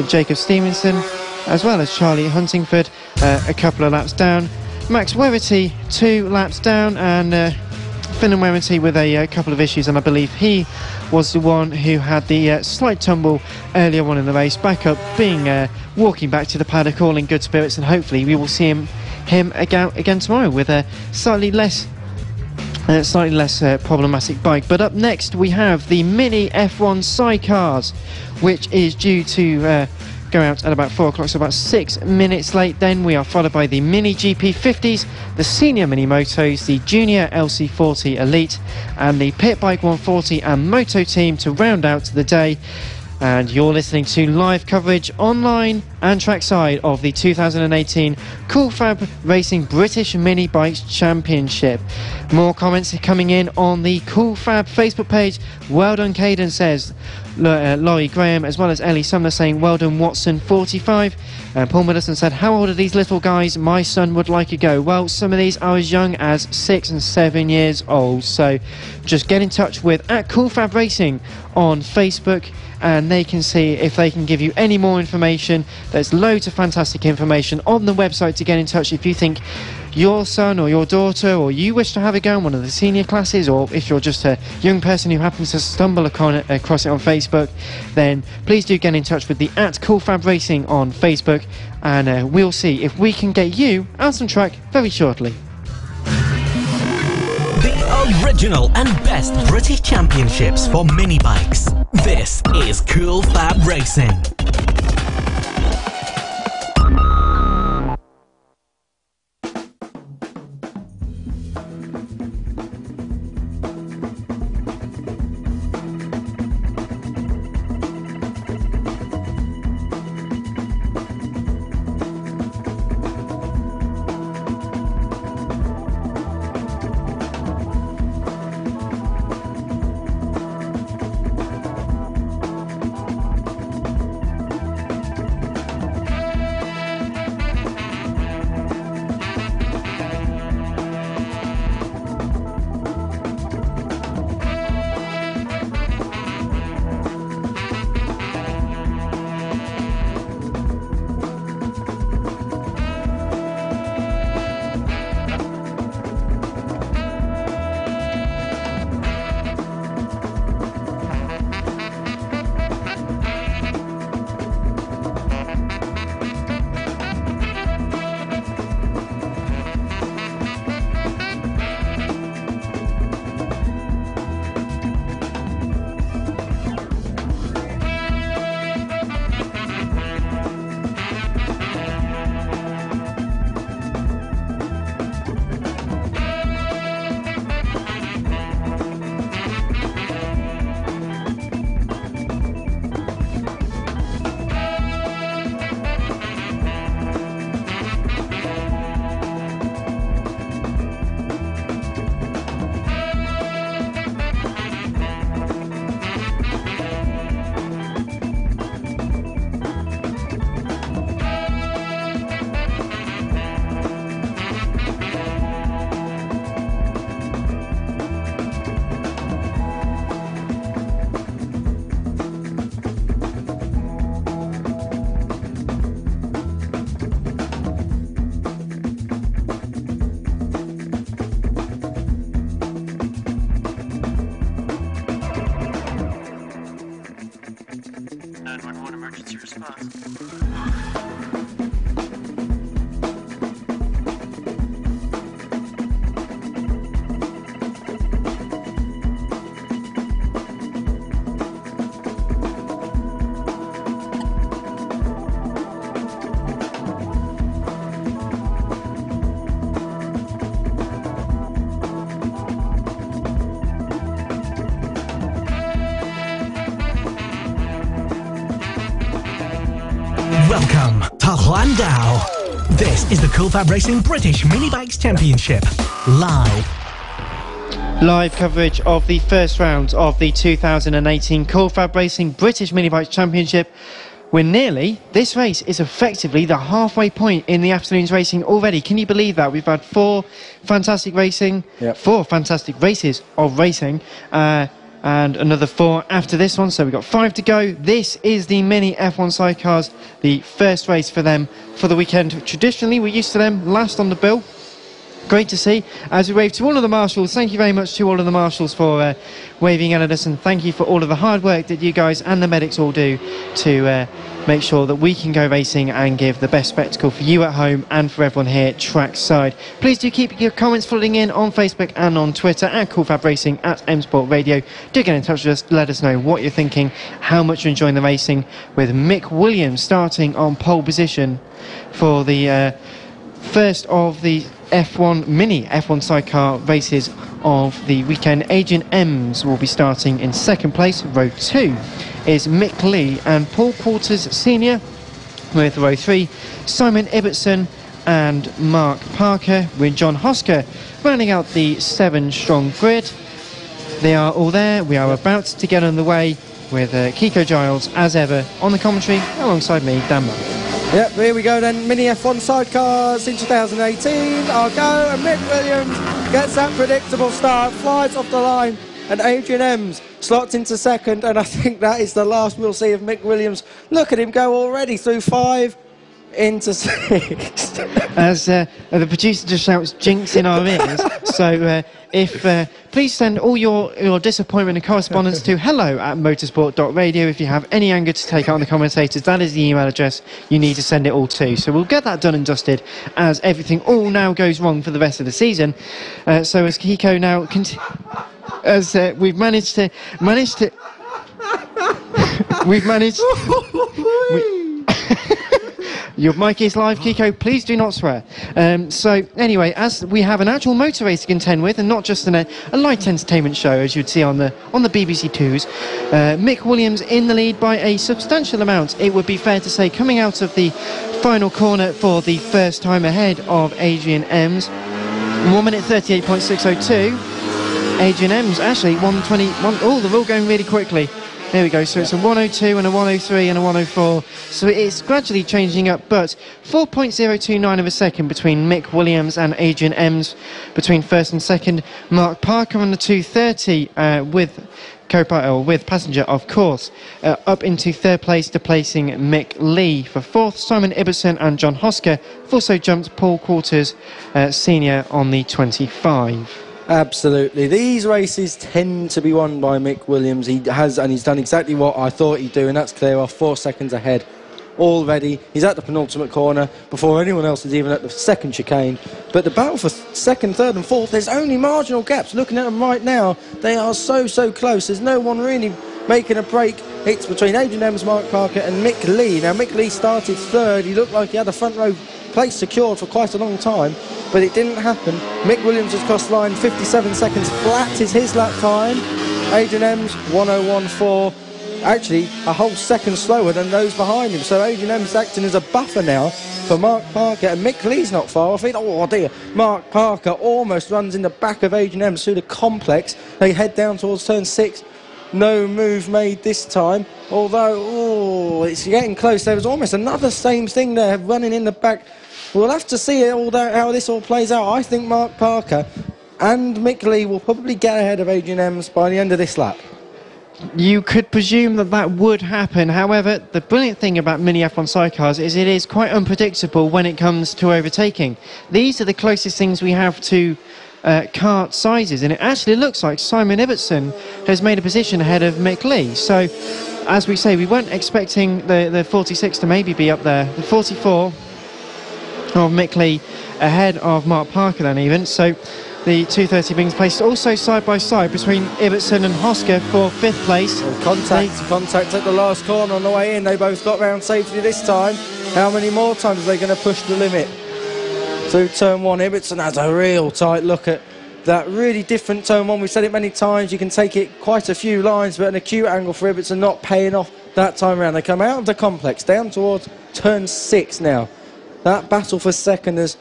Jacob Stevenson, as well as Charlie Huntingford, a couple of laps down. Max Werity 2 laps down, and Finn Werity with a couple of issues, and I believe he was the one who had the slight tumble earlier on in the race. Back up, walking back to the paddock all in good spirits, and hopefully we will see him again tomorrow with a slightly less problematic bike. But up next we have the Mini F1 sidecars, which is due to go out at about 4 o'clock, so about 6 minutes late. Then we are followed by the Mini GP50s, the Senior Mini Motos, the Junior LC40 Elite, and the Pit Bike 140 and Moto Team to round out the day. And you're listening to live coverage online and trackside of the 2018 Cool Fab Racing British Mini Bikes Championship. More comments coming in on the Cool Fab Facebook page. Well done, Caden says. Laurie Graham, as well as Ellie Sumner, saying well done Watson 45. Paul Middleton said, how old are these little guys? My son would like a go. Well, some of these are as young as 6 and 7 years old, so just get in touch with @CoolFabRacing on Facebook and they can see if they can give you any more information. There's loads of fantastic information on the website to get in touch if you think your son or your daughter or you wish to have a go in one of the senior classes, or if you're just a young person who happens to stumble across it on Facebook, then please do get in touch with the @CoolFabRacing on Facebook and we'll see if we can get you out on track very shortly. The original and best British championships for mini bikes. This is Cool Fab Racing. Welcome to Llandow. This is the Cool Fab Racing British Mini Bikes Championship, live. Live coverage of the first round of the 2018 Cool Fab Racing British Mini Bikes Championship. This race is effectively the halfway point in the afternoon's racing already. Can you believe that? We've had four fantastic races of racing, and another 4 after this one, so we've got 5 to go. This is the mini F1 sidecars, the first race for them for the weekend. Traditionally, we're used to them last on the bill. Great to see. As we wave to all of the marshals, thank you very much to all of the marshals for waving at us, and thank you for all of the hard work that you guys and the medics all do to make sure that we can go racing and give the best spectacle for you at home and for everyone here trackside. Please do keep your comments flooding in on Facebook and on Twitter at CoolFabRacing, at MSportRadio. Do get in touch with us, let us know what you're thinking, how much you're enjoying the racing, with Mick Williams starting on pole position for the first of the mini F1 sidecar races of the weekend. Adrian Ems will be starting in second place. Row 2 is Mick Lee and Paul Porters Sr. With row 3, Simon Ibbotson and Mark Parker, with John Hosker rounding out the 7-strong grid. They are all there. We are about to get on the way with Kiko Giles, as ever, on the commentary, alongside me, Dan Munn. Yep, here we go then. Mini F1 sidecars in 2018. I'll go, and Mick Williams gets that predictable start, flies off the line, and Adrian Ems slots into second, and I think that is the last we'll see of Mick Williams. Look at him go already through 5 into 6. As the producer just shouts jinx in our ears. So please send all your disappointment and correspondence to hello@motorsport.radio if you have any anger to take out on the commentators. That is the email address you need to send it all to. So we'll get that done and dusted as everything all now goes wrong for the rest of the season. So as Kiko now we've managed to Your mic is live, Kiko. Please do not swear. So, anyway, as we have an actual motor race to contend with, and not just a light entertainment show, as you'd see on the BBC Twos, Mick Williams in the lead by a substantial amount. It would be fair to say, coming out of the final corner for the first time ahead of Adrian Ems, 1 minute 38.602. Adrian Ems actually 1:21. Oh, they're all going really quickly. There we go, so it's a 102 and a 103 and a 104, so it's gradually changing up, but 4.029 of a second between Mick Williams and Adrian Ems, between first and second. Mark Parker on the 230 with passenger, of course, up into third place, displacing Mick Lee. For fourth, Simon Ibbotson and John Hosker have also jumped Paul Quarters Senior on the 25. Absolutely. These races tend to be won by Mick Williams. He's done exactly what I thought he'd do, and that's clear off 4 seconds ahead already. He's at the penultimate corner before anyone else is even at the second chicane. But the battle for second, third and fourth, there's only marginal gaps. Looking at them right now, they are so close. There's no one really making a break. It's between Adrian Ems, Mark Parker and Mick Lee. Now, Mick Lee started third. He looked like he had a front row place secured for quite a long time, but it didn't happen. Mick Williams has crossed line, 57 seconds flat is his lap time. Adrian Ems 101.4, actually a whole second slower than those behind him, so Adrian Ems acting as a buffer now for Mark Parker, and Mick Lee's not far off it. Oh dear, Mark Parker almost runs in the back of Adrian Ems through the complex. They head down towards turn 6. No move made this time, although it's getting close. There was almost another same thing there running in the back. We'll have to see how this all plays out. I think Mark Parker and Mick Lee will probably get ahead of Adrian Ems by the end of this lap. You could presume that would happen. However, the brilliant thing about mini F1 sidecars is it is quite unpredictable when it comes to overtaking. These are the closest things we have to kart sizes, and it actually looks like Simon Ibbotson has made a position ahead of Mick Lee. So, as we say, we weren't expecting the 46 to maybe be up there. The 44 of Mick Lee ahead of Mark Parker then even. So the 230 being placed also side by side between Ibbotson and Hosker for 5th place. Contact at the last corner on the way in. They both got round safely this time. How many more times are they going to push the limit? Through turn 1, Ibbotson has a real tight look at that really different turn 1. We've said it many times, you can take it quite a few lines, but an acute angle for Ibbotson not paying off that time around. They come out of the complex down towards turn 6 now. That battle for second has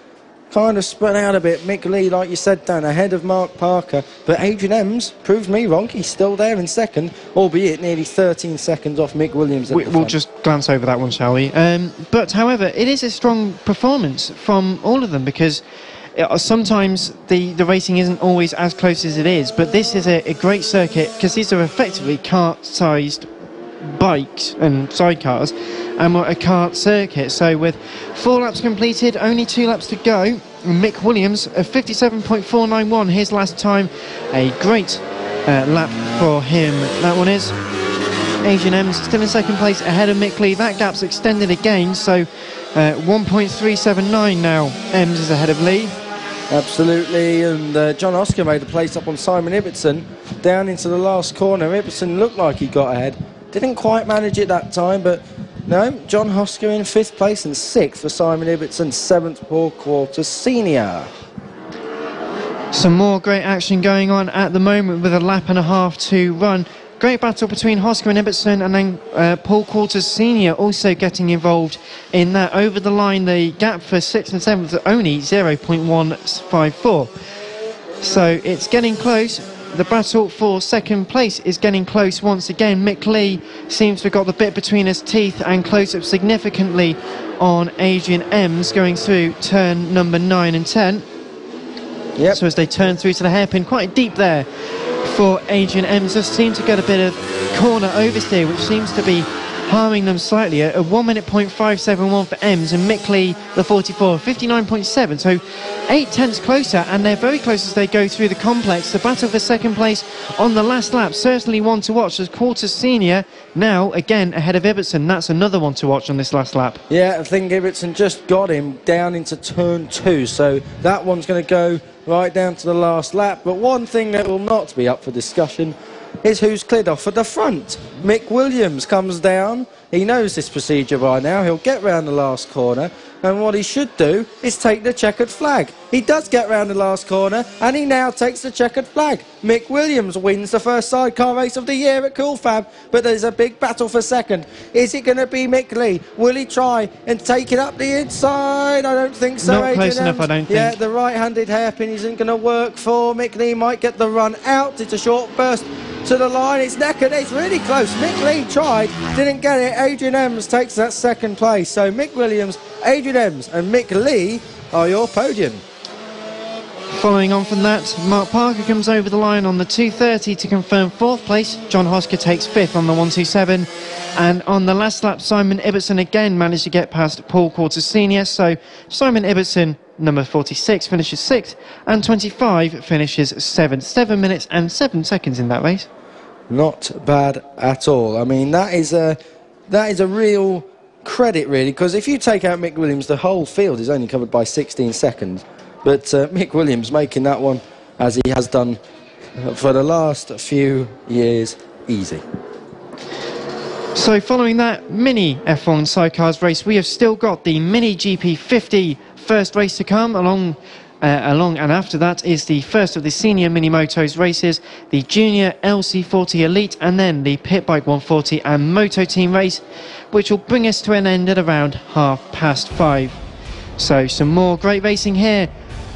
kind of spread out a bit. Mick Lee, like you said, Dan, ahead of Mark Parker, but Adrian Ems proved me wrong. He's still there in second, albeit nearly 13 seconds off Mick Williams. We'll just glance over that one, shall we? But however, it is a strong performance from all of them, because sometimes the racing isn't always as close as it is, but this is a great circuit, because these are effectively kart-sized bikes and sidecars, and a kart circuit. So with 4 laps completed, only 2 laps to go, Mick Williams a 57.491 his last time. A great lap for him that one is. Adrian Ems still in second place ahead of Mick Lee. That gap's extended again, so 1.379 now. Ems is ahead of Lee. Absolutely, and John Hosker made a place up on Simon Ibbotson down into the last corner. Ibbotson looked like he got ahead, didn't quite manage it that time, but no, John Hosker in 5th place and 6th for Simon Ibbotson, 7th Paul Quarters Senior. Some more great action going on at the moment with a lap and a half to run. Great battle between Hosker and Ibbotson, and then Paul Quarters Senior also getting involved in that. Over the line, the gap for 6th and 7th is only 0.154. So it's getting close. the battle for second place is getting close once again. Mick Lee seems to have got the bit between his teeth and close up significantly on Adrian Ems going through turn number 9 and 10. Yep. So as they turn through to the hairpin, quite deep there for Adrian Ems, just seemed to get a bit of corner oversteer, which seems to be harming them slightly. A 1 minute .571 for Ems, and Mick Lee, the 44, 59.7, so 8/10 closer, and they're very close as they go through the complex. The battle for second place on the last lap, certainly one to watch, as Quarters Senior now again ahead of Ibbotson. That's another one to watch on this last lap. Yeah, I think Ibbotson just got him down into turn 2, so that one's going to go right down to the last lap. But one thing that will not be up for discussion is who's cleared off at the front. Mick Williams comes down. He knows this procedure by now. He'll get round the last corner, and what he should do is take the checkered flag. He does get round the last corner, and he now takes the checkered flag. Mick Williams wins the first sidecar race of the year at Cool Fab, but there's a big battle for second. Is it going to be Mick Lee? Will he try and take it up the inside? I don't think so. Not close enough, I don't think. Yeah, the right-handed hairpin isn't going to work for Mick Lee. Might get the run out. It's a short burst to the line. It's neck and it's really close. Mick Lee tried, didn't get it. Adrian Ems takes that second place. So Mick Williams, Adrian Ems and Mick Lee are your podium. Following on from that, Mark Parker comes over the line on the 2:30 to confirm 4th place. John Hosker takes 5th on the 1:27, and on the last lap Simon Ibbotson again managed to get past Paul Quarters Senior. So Simon Ibbotson, number 46, finishes 6th, and 25 finishes 7th. 7 minutes and 7 seconds in that race. Not bad at all. I mean, that is a real credit, really, because if you take out Mick Williams, the whole field is only covered by 16 seconds. But Mick Williams making that one, as he has done for the last few years, easy. So following that mini F1 sidecars race, we have still got the Mini GP50 first race to come. Along and after that is the first of the senior mini motos races, the junior LC40 Elite, and then the Pit Bike 140 and Moto Team race, which will bring us to an end at around 5:30. So some more great racing here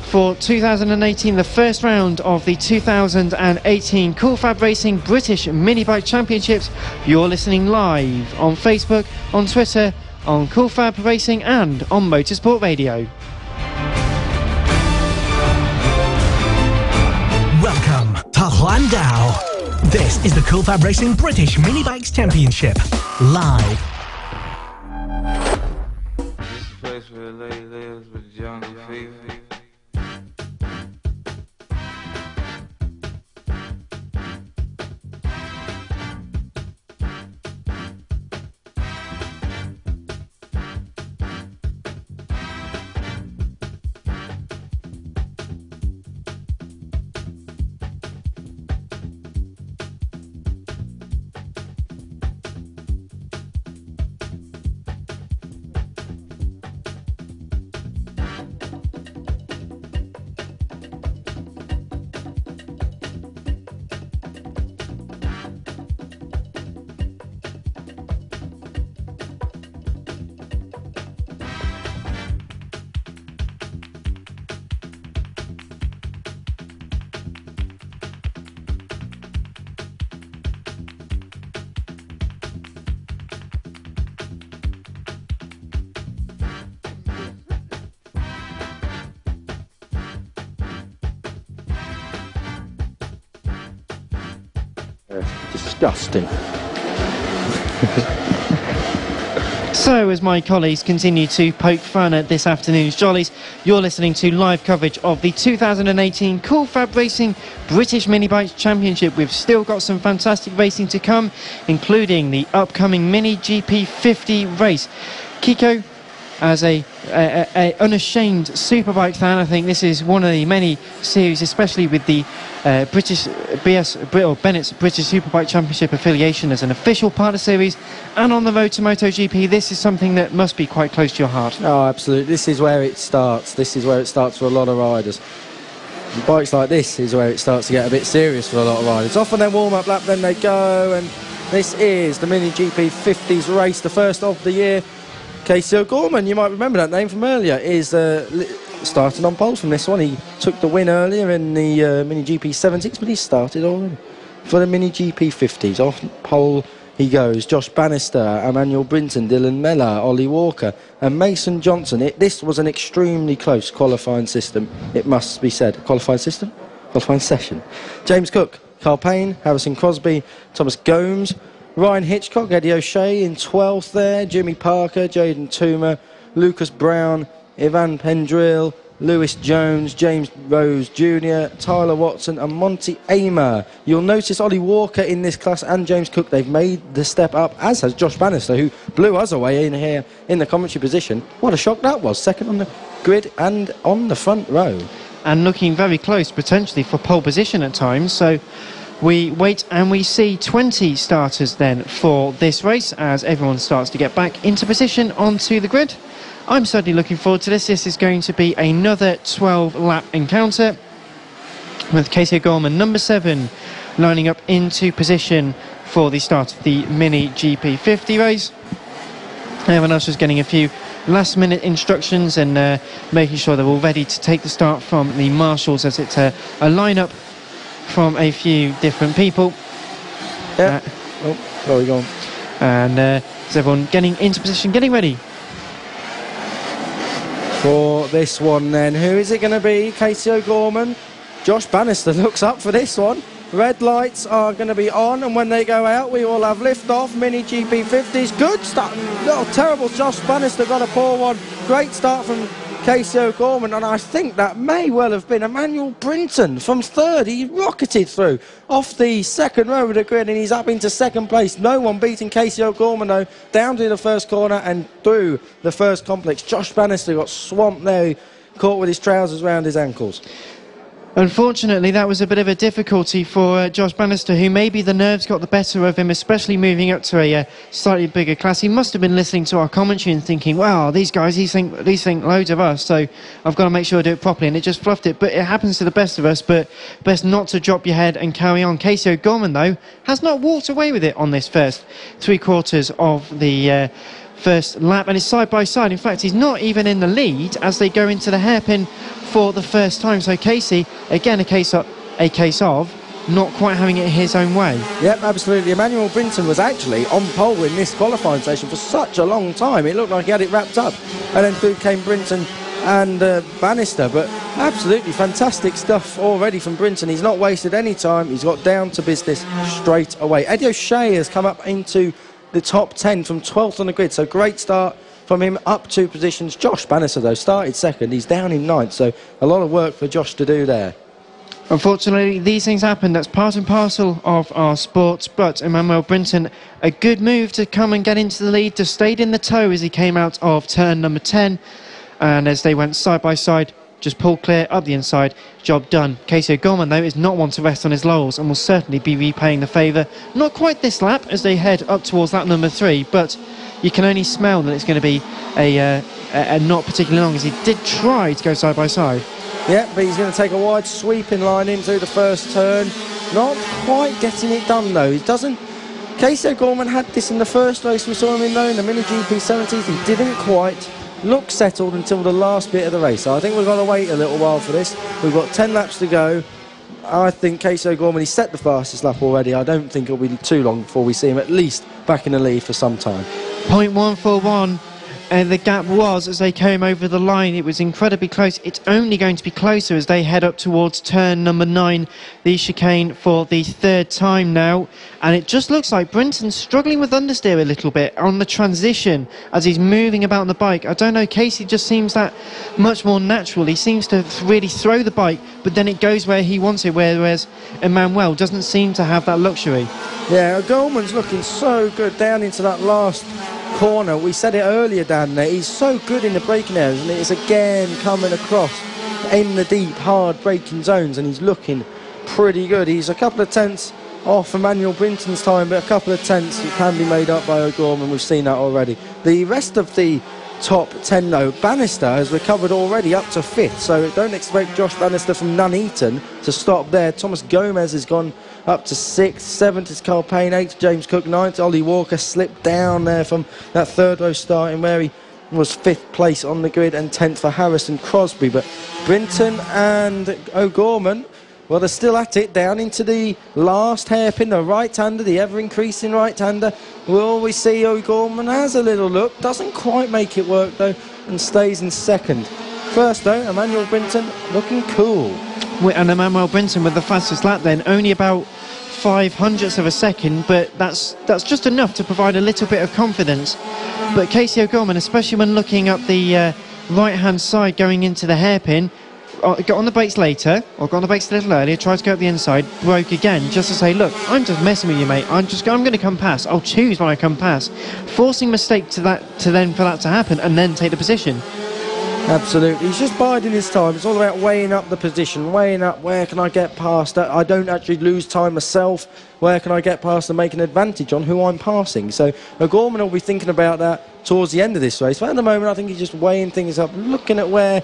for 2018, the first round of the 2018 Cool Fab Racing British Mini Bike Championships. You're listening live on Facebook, on Twitter, on Cool Fab Racing and on Motorsport Radio. Welcome to Llandow. This is the Cool Fab Racing British Mini Bikes Championship, live. This is a place where the lady lives with jungle fever. Disgusting. So as my colleagues continue to poke fun at this afternoon's jollies, you're listening to live coverage of the 2018 Cool Fab Racing British Mini Bikes Championship. We've still got some fantastic racing to come, including the upcoming Mini GP50 race. Kiko, as a unashamed superbike fan, I think this is one of the many series, especially with the Bennett's British Superbike Championship affiliation as an official partner series, and on the road to MotoGP, this is something that must be quite close to your heart. Oh, absolutely. This is where it starts. This is where it starts for a lot of riders. And bikes like this is where it starts to get a bit serious for a lot of riders. Off on their warm-up lap, then they go, and this is the Mini GP50s race, the first of the year. Casey O'Gorman, you might remember that name from earlier, is started on pole from this one. He took the win earlier in the Mini GP 70s, but he started already for the Mini GP 50s. Off pole he goes. Josh Bannister, Emmanuel Brinton, Dylan Mellor, Ollie Walker and Mason Johnson. This was an extremely close qualifying system, it must be said. Qualifying system? Qualifying session. James Cook, Carl Payne, Harrison Crosby, Thomas Gomes, Ryan Hitchcock, Eddie O'Shea in 12th there, Jimmy Parker, Jaden Toomer, Lucas Brown, Ivan Pendrill, Lewis Jones, James Rose Jr., Tyler Watson and Monty Amer. You'll notice Ollie Walker in this class and James Cook, they've made the step up, as has Josh Bannister, who blew us away in here in the commentary position. What a shock that was, second on the grid and on the front row. And looking very close potentially for pole position at times, so we wait and we see 20 starters then for this race as everyone starts to get back into position onto the grid. I'm certainly looking forward to this. This is going to be another 12-lap encounter with Casey O'Gorman, number 7, lining up into position for the start of the Mini GP 50 race. Everyone else was getting a few last-minute instructions and making sure they're all ready to take the start from the marshals, as it's a line-up from a few different people. Yeah. There we go. And is everyone getting into position, getting ready for this one then? Who is it going to be? Casey O'Gorman. Josh Bannister looks up for this one. Red lights are going to be on, and when they go out we will have lift-off. Mini GP 50s. Good start. Oh, terrible. Josh Bannister got a poor one. Great start from Casey O'Gorman, and I think that may well have been Emmanuel Brinton from third. He rocketed through off the second row of the grid and he's up into second place. No one beating Casey O'Gorman though, down to the first corner and through the first complex. Josh Bannister got swamped there, caught with his trousers round his ankles. Unfortunately, that was a bit of a difficulty for Josh Bannister, who maybe the nerves got the better of him, especially moving up to a slightly bigger class. He must have been listening to our commentary and thinking, wow, these guys, these think loads of us, so I've got to make sure I do it properly, and it just fluffed it. But it happens to the best of us, but best not to drop your head and carry on. Casey O'Gorman, though, has not walked away with it on this first 3/4 of the first lap, and it's side by side. In fact, he's not even in the lead as they go into the hairpin for the first time. So Casey, again, a case of not quite having it his own way. Yep, absolutely. Emmanuel Brinton was actually on pole in this qualifying session for such a long time. It looked like he had it wrapped up, and then through came Brinton and Bannister. But absolutely fantastic stuff already from Brinton. He's not wasted any time. He's got down to business straight away. Eddie O'Shea has come up into the top 10 from 12th on the grid, so great start from him, up 2 positions. Josh Bannister though started second, he's down in 9th, so a lot of work for Josh to do there. Unfortunately, these things happen. That's part and parcel of our sport. But Emmanuel Brinton, a good move to come and get into the lead, just stayed in the tow as he came out of turn number 10, and as they went side by side, just pulled clear up the inside. Job done. Casey O'Gorman, though, is not one to rest on his laurels and will certainly be repaying the favour. Not quite this lap as they head up towards lap number 3, but you can only smell that it's going to be a not particularly long, as he did try to go side by side. Yeah, but he's going to take a wide sweeping line into the first turn. Not quite getting it done though. He doesn't. Casey O'Gorman had this in the first race we saw him in though, in the Mini GP 70s. He didn't quite look settled until the last bit of the race. So I think we've got to wait a little while for this. We've got 10 laps to go. I think Casey O'Gorman, he's set the fastest lap already. I don't think it'll be too long before we see him at least back in the lead for some time. 0.141. And the gap was, as they came over the line, it was incredibly close. It's only going to be closer as they head up towards turn number 9, the chicane, for the 3rd time now. And it just looks like Brinton's struggling with understeer a little bit on the transition as he's moving about the bike. I don't know, Casey just seems that much more natural. He seems to really throw the bike, but then it goes where he wants it, whereas Emmanuel doesn't seem to have that luxury. Yeah, O'Gorman's looking so good down into that last corner. We said it earlier down there, he's so good in the braking areas, and it is again coming across in the deep hard braking zones, and he's looking pretty good. He's a couple of tenths off Emmanuel Brinton's time, but a couple of tenths can be made up by O'Gorman. We've seen that already. The rest of the top 10 though, Bannister has recovered already up to 5th, so don't expect Josh Bannister from Nuneaton to stop there. Thomas Gomez has gone up to 6th, 7th is Carl Payne, 8th James Cook, 9th Ollie Walker slipped down there from that 3rd row starting where he was 5th place on the grid and 10th for Harrison Crosby. But Brinton and O'Gorman, well, they're still at it, down into the last hairpin, the right-hander, the ever-increasing right-hander. Will we see O'Gorman has a little look, doesn't quite make it work though, and stays in 2nd. First though, Emmanuel Brinton looking cool. And Emmanuel Brinton with the fastest lap then, only about 0.05 of a second, but that's just enough to provide a little bit of confidence. But Casey O'Gorman, especially when looking up the right-hand side going into the hairpin, got on the brakes later, or got on the brakes a little earlier, tried to go up the inside, broke again, just to say, look, I'm just messing with you, mate. I'm going to come past. I'll choose when I come past, forcing mistake for that to happen, and then take the position. Absolutely, he's just biding his time. It's all about weighing up the position, weighing up where can I get past that. I don't actually lose time myself. Where can I get past and make an advantage on who I'm passing? So O'Gorman will be thinking about that towards the end of this race. But at the moment, I think he's just weighing things up, looking at where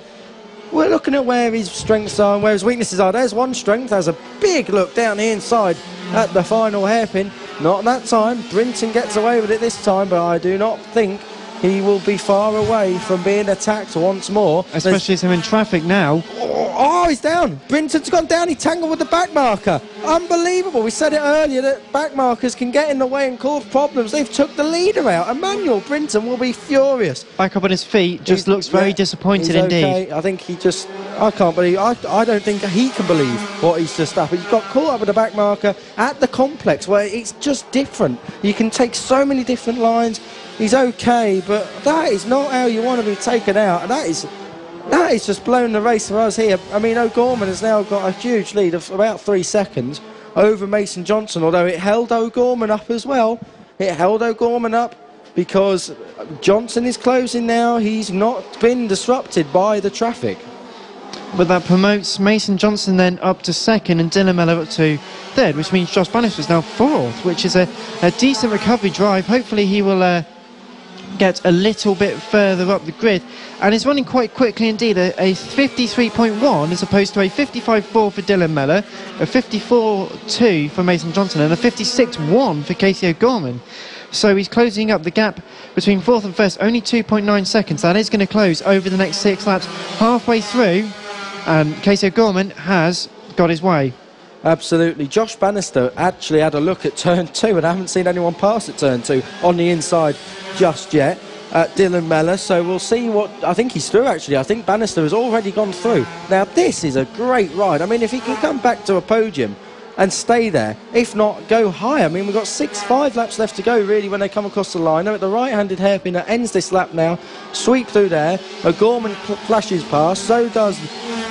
his strengths are and where his weaknesses are. There's one strength. There's a big look down the inside at the final hairpin. Not that time. Brinton gets away with it this time, but I do not think he will be far away from being attacked once more. Especially as I'm in traffic now. Oh, he's down. Brinton's gone down. He tangled with the back marker. Unbelievable. We said it earlier that back markers can get in the way and cause problems. They've took the leader out. Emmanuel Brinton will be furious. Back up on his feet, just looks very disappointed indeed. Okay. I think I can't believe, I don't think he can believe what he's just happened. He got caught up with the back marker at the complex where it's just different. You can take so many different lines. He's okay, but that is not how you want to be taken out, and that is just blown the race for us here. I mean, O'Gorman has now got a huge lead of about 3 seconds over Mason Johnson, although it held O'Gorman up as well. It held O'Gorman up because Johnson is closing now. He's not been disrupted by the traffic. But that promotes Mason Johnson then up to 2nd and Dylan Mellor up to 3rd, which means Josh Bannister is now 4th, which is a decent recovery drive. Hopefully he will get a little bit further up the grid, and is running quite quickly indeed, a 53.1 as opposed to a 55.4 for Dylan Mellor, a 54.2 for Mason Johnson, and a 56.1 for Casey O'Gorman. So he's closing up the gap between 4th and 1st, only 2.9 seconds. That is going to close over the next 6 laps. Halfway through, Casey O'Gorman has got his way. Absolutely. Josh Bannister actually had a look at turn 2, and I haven't seen anyone pass at turn 2 on the inside just yet at Dylan Mellor, so we'll see what, I think he's through actually. I think Bannister has already gone through. Now this is a great ride. I mean, if he can come back to a podium and stay there, if not go higher. I mean, we've got 5 laps left to go really when they come across the line. They're at the right-handed hairpin that ends this lap now. Sweep through there. O'Gorman flashes past, so does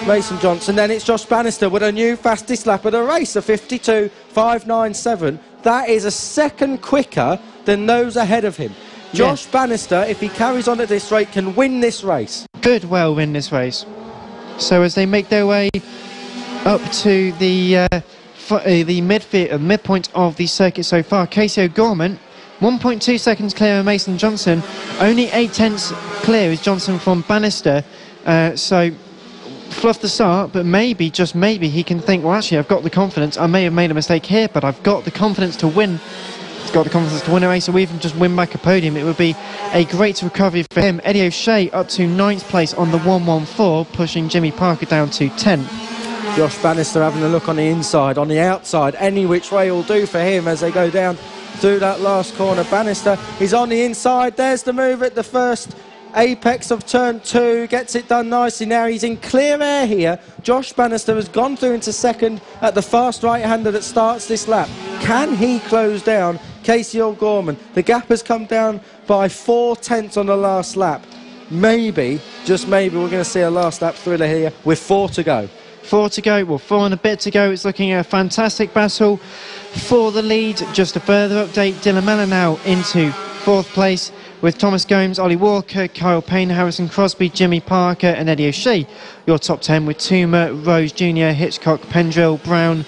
Mason Johnson. Then it's Josh Bannister with a new fastest lap of the race, a 52.597. That is a second quicker than those ahead of him. Josh Bannister, if he carries on at this rate, can win this race. Could well win this race. So as they make their way up to the midpoint of the circuit so far, Casey O'Gorman 1.2 seconds clear of Mason Johnson, only 0.8 clear is Johnson from Bannister. So fluff the start, but maybe, just maybe, he can think, well, actually I've got the confidence. I may have made a mistake here, but I've got the confidence to win. He's got the confidence to win a race, or even just win back a podium. It would be a great recovery for him. Eddie O'Shea up to 9th place on the 114, pushing Jimmy Parker down to 10th. Josh Bannister having a look on the inside, on the outside, any which way will do for him as they go down through that last corner. Bannister is on the inside. There's the move at the first apex of turn 2, gets it done nicely. Now he's in clear air here. Josh Bannister has gone through into 2nd at the fast right-hander that starts this lap. Can he close down Casey O'Gorman? The gap has come down by 0.4 on the last lap. Maybe, just maybe, we're going to see a last lap thriller here with 4 to go. 4 to go, well, 4 and a bit to go. It's looking at a fantastic battle for the lead. Just a further update, Dylan Mellor now into 4th place with Thomas Gomes, Ollie Walker, Kyle Payne, Harrison Crosby, Jimmy Parker and Eddie O'Shea. Your top 10 with Toomer, Rose Jr., Hitchcock, Pendrell, Brown,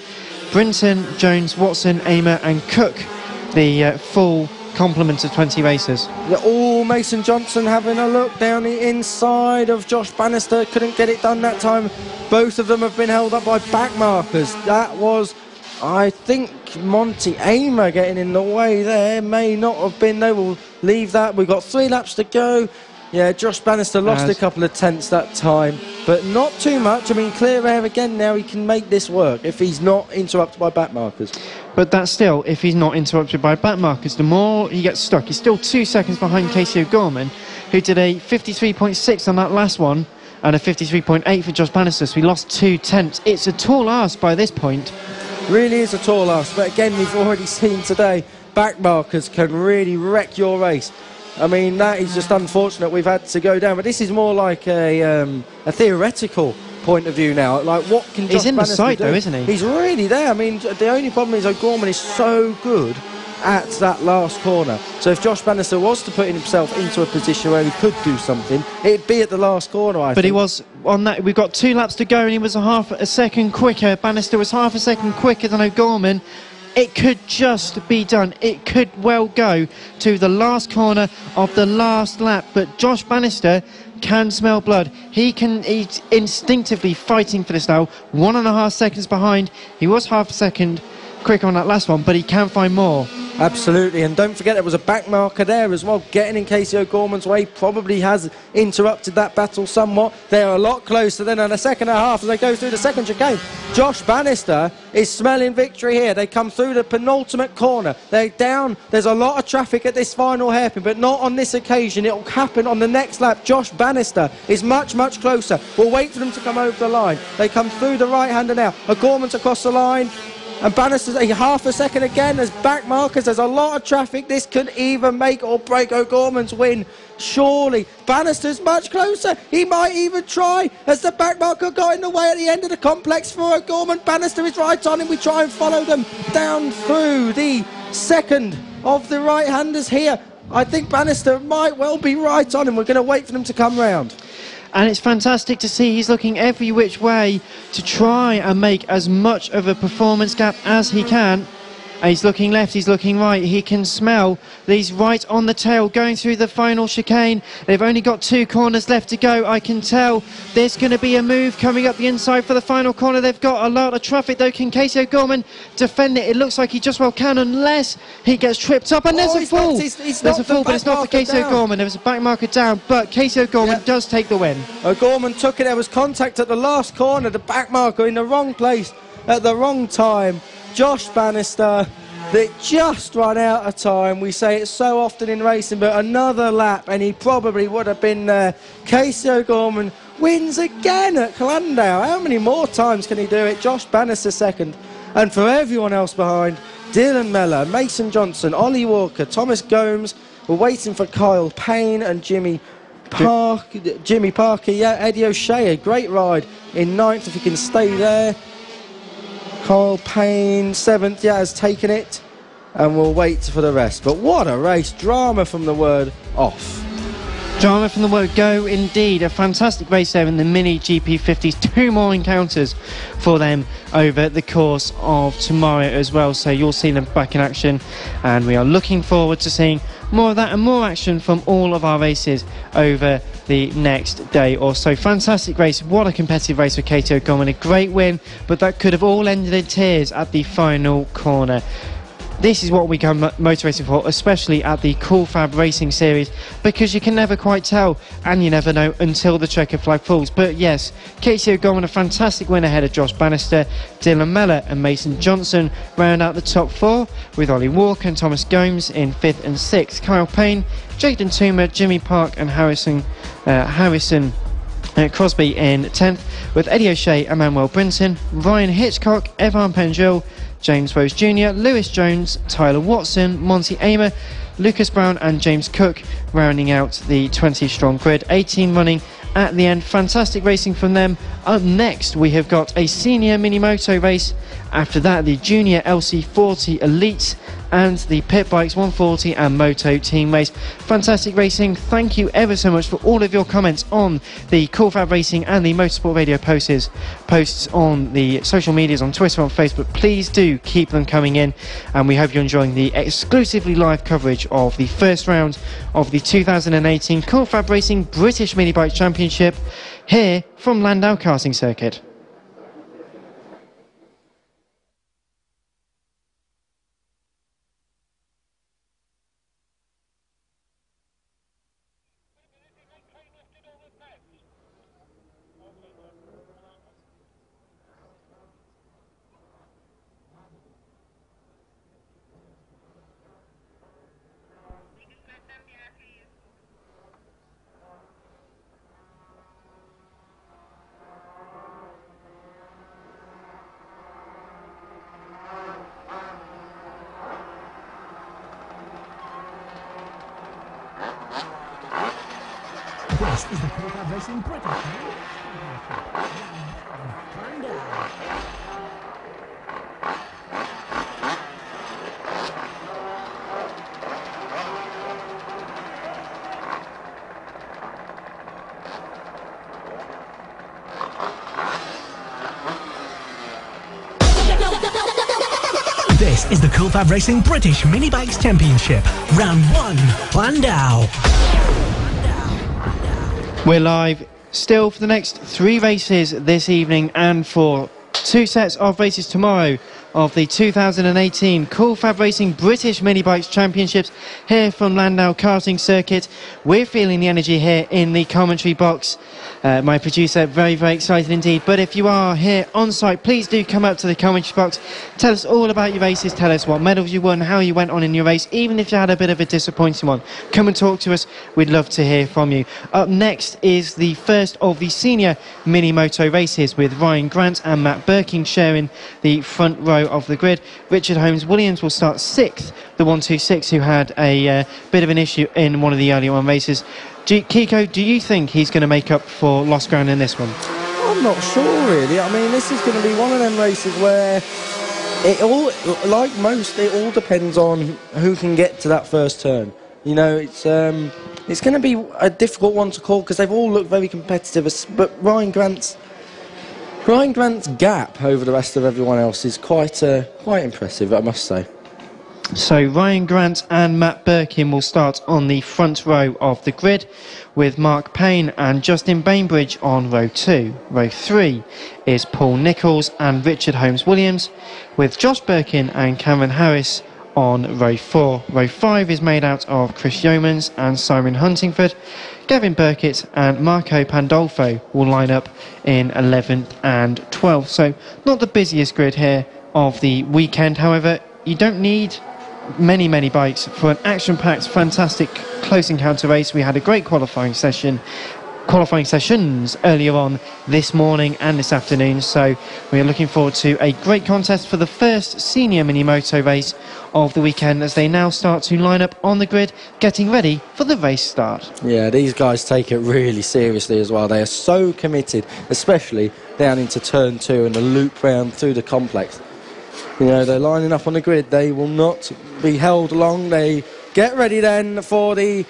Brinton, Jones, Watson, Amer and Cook. The full complement of 20 racers. All Mason Johnson having a look down the inside of Josh Bannister. Couldn't get it done that time. Both of them have been held up by back markers. That was, I think, Monty Amer getting in the way there. May not have been. They will leave that. We've got 3 laps to go. Yeah, Josh Bannister lost a couple of tenths that time, but not too much. I mean, clear air again now. He can make this work if he's not interrupted by back markers. But that's still, if he's not interrupted by back markers, the more he gets stuck. He's still 2 seconds behind Casey O'Gorman, who did a 53.6 on that last one, and a 53.8 for Josh Bannister, so he lost 2 tenths. It's a tall ask by this point. Really is a tall ask, but again, we've already seen today, back markers can really wreck your race. I mean, that is just unfortunate we've had to go down, but this is more like a theoretical point of view now. Like, what can Josh He's in the Bannister sight, do? though, isn't he? He's really there. I mean, the only problem is O'Gorman is so good at that last corner. So if Josh Bannister was to put himself into a position where he could do something, it'd be at the last corner, I think. But he was on that. We've got 2 laps to go, and he was a half a second quicker. Bannister was half a second quicker than O'Gorman. It could just be done. It could well go to the last corner of the last lap. But Josh Bannister can smell blood. He's instinctively fighting for this now. 1.5 seconds behind. He was half a second quick on that last one, but he can find more. Absolutely, and don't forget there was a back marker there as well. Getting in Casey O'Gorman's way probably has interrupted that battle somewhat. They're a lot closer than in a second and a half as they go through the second chicane. Josh Bannister is smelling victory here. They come through the penultimate corner. They're down. There's a lot of traffic at this final hairpin, but not on this occasion. It'll happen on the next lap. Josh Bannister is much, much closer. We'll wait for them to come over the line. They come through the right-hander now. O'Gorman's across the line. And Bannister's a half a second again. There's back markers. There's a lot of traffic. This could even make or break O'Gorman's win. Surely. Bannister's much closer. He might even try. As the back marker got in the way at the end of the complex for O'Gorman. Bannister is right on him. We try and follow them down through the second of the right-handers here. I think Bannister might well be right on him. We're going to wait for them to come round. And it's fantastic to see he's looking every which way to try and make as much of a performance gap as he can. And he's looking left, he's looking right. He can smell these right on the tail going through the final chicane. They've only got 2 corners left to go. I can tell there's going to be a move coming up the inside for the final corner. They've got a lot of traffic though. Can Casey O'Gorman defend it? It looks like he just well can, unless he gets tripped up. And there's a fall. There's a fall, but it's not for Casey O'Gorman. There was a back marker down, but Casey O'Gorman does take the win. O'Gorman took it. There was contact at the last corner. The back marker in the wrong place at the wrong time. Josh Bannister, that just run out of time. We say it so often in racing, but another lap and he probably would have been there. Casey O'Gorman wins again at Llandow. How many more times can he do it? Josh Bannister second. And for everyone else behind, Dylan Mellor, Mason Johnson, Ollie Walker, Thomas Gomes. We're waiting for Kyle Payne and Jimmy Parker. Yeah, Eddie O'Shea, a great ride in 9th if he can stay there. Kyle Payne, 7th, has taken it. And we'll wait for the rest. But what a race. Drama from the word off. Drama from the word go, indeed. A fantastic race there in the Mini GP50s. 2 more encounters for them over the course of tomorrow as well. So you'll see them back in action. And we are looking forward to seeing more of that and more action from all of our races over the next day or so. Fantastic race. What a competitive race for Casey O'Gorman. A great win, but that could have all ended in tears at the final corner. This is what we come motor racing for, especially at the Cool Fab Racing Series, because you can never quite tell, and you never know until the checker flag falls. But yes, Casey O'Gorman, a fantastic win ahead of Josh Bannister. Dylan Mellor and Mason Johnson round out the top 4, with Ollie Walker and Thomas Gomes in 5th and 6th. Kyle Payne, Jaden Toomer, Jimmy Park and Harrison Crosby in 10th, with Eddie O'Shea, Emmanuel Brinton, Ryan Hitchcock, Evan Penjul, James Rose Jr., Lewis Jones, Tyler Watson, Monty Amer, Lucas Brown and James Cook rounding out the 20-strong grid. 18 running at the end. Fantastic racing from them. Up next we have got a senior mini moto race. After that, the junior LC40 Elite and the Pit Bikes 140 and Moto team race. Fantastic racing. Thank you ever so much for all of your comments on the Cool Fab Racing and the Motorsport Radio posts on the social medias, on Twitter, on Facebook. Please do keep them coming in, and we hope you're enjoying the exclusively live coverage of the first round of the 2018 Cool Fab Racing British Mini Bike Championship here from Llandow Karting Circuit. This is the Cool FAB-Racing British Llandow. This is the Cool FAB-Racing British Mini Bikes Championship, Round 1, Llandow. We're live still for the next 3 races this evening and for 2 sets of races tomorrow of the 2018 Cool FAB-Racing British Mini Bikes Championships here from Llandow Karting Circuit. We're feeling the energy here in the commentary box. My producer, very, very excited indeed. But if you are here on site, please do come up to the commentary box. Tell us all about your races. Tell us what medals you won, how you went on in your race, even if you had a bit of a disappointing one. Come and talk to us. We'd love to hear from you. Up next is the first of the senior mini moto races with Ryan Grant and Matt Birking sharing the front row of the grid. Richard Holmes-Williams will start 6th, the 126, who had a bit of an issue in one of the earlier on races. Kiko, do you think he's going to make up for lost ground in this one? I'm not sure, really. I mean, this is going to be one of them races where it all, like most, it all depends on who can get to that first turn. You know, it's going to be a difficult one to call because they've all looked very competitive. But Ryan Grant's gap over the rest of everyone else is quite impressive, I must say. So Ryan Grant and Matt Birkin will start on the front row of the grid, with Mark Payne and Justin Bainbridge on row 2. Row 3 is Paul Nichols and Richard Holmes-Williams, with Josh Birkin and Cameron Harris on row 4. Row 5 is made out of Chris Yeomans and Simon Huntingford. Gavin Burkitt and Marco Pandolfo will line up in 11th and 12th. So not the busiest grid here of the weekend. However, you don't need many bikes for an action-packed, fantastic close encounter race. We had a great qualifying sessions earlier on this morning and this afternoon, so we are looking forward to a great contest for the first senior mini moto race of the weekend as they now start to line up on the grid, getting ready for the race start. Yeah, these guys take it really seriously as well. They are so committed, especially down into turn 2 and the loop round through the complex. You know, they're lining up on the grid. They will not be held long. They get ready then for the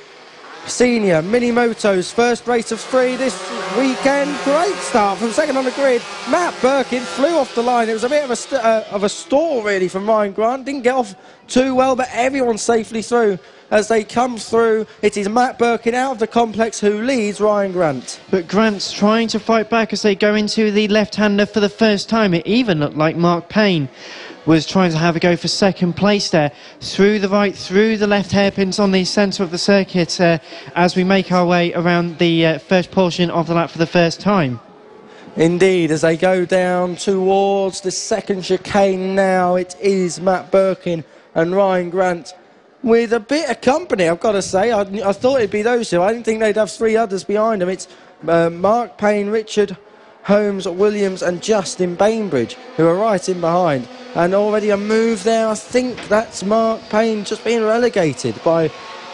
senior mini motos first race of 3 this weekend. Great start from second on the grid. Matt Birkin flew off the line. It was a bit of a stall really from Ryan Grant. Didn't get off too well, but everyone's safely through. As they come through, it is Matt Birkin out of the complex who leads Ryan Grant. But Grant's trying to fight back as they go into the left-hander for the first time. It even looked like Mark Payne was trying to have a go for second place there. Through the right, through the left hairpins on the centre of the circuit as we make our way around the first portion of the lap for the first time. Indeed, as they go down towards the second chicane now, it is Matt Birkin and Ryan Grant with a bit of company, I've got to say. I thought it'd be those two. I didn't think they'd have 3 others behind them. It's Mark Payne, Richard Holmes-Williams and Justin Bainbridge who are right in behind. And already a move there. I think that's Mark Payne just being relegated by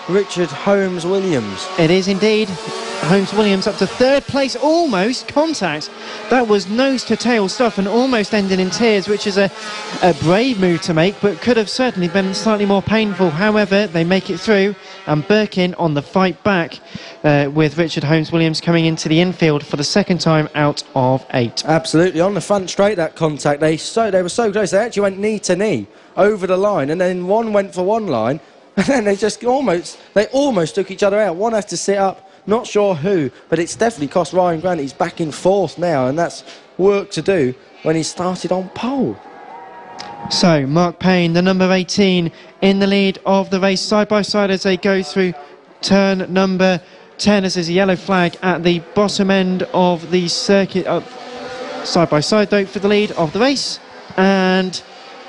Richard Holmes-Williams. It is indeed. Holmes-Williams up to 3rd place, almost contact. That was nose-to-tail stuff and almost ended in tears, which is a brave move to make, but could have certainly been slightly more painful. However, they make it through, and Birkin on the fight back with Richard Holmes-Williams coming into the infield for the second time out of 8. Absolutely, on the front straight, that contact. They were so close, they actually went knee to knee over the line, and then one went for one line, and then they almost took each other out. One had to sit up. Not sure who, but it's definitely cost Ryan Grant. He's back in 4th now, and that's work to do when he started on pole. So, Mark Payne, the number 18, in the lead of the race, side by side as they go through turn number 10, as there's a yellow flag at the bottom end of the circuit. Side by side, though, for the lead of the race. And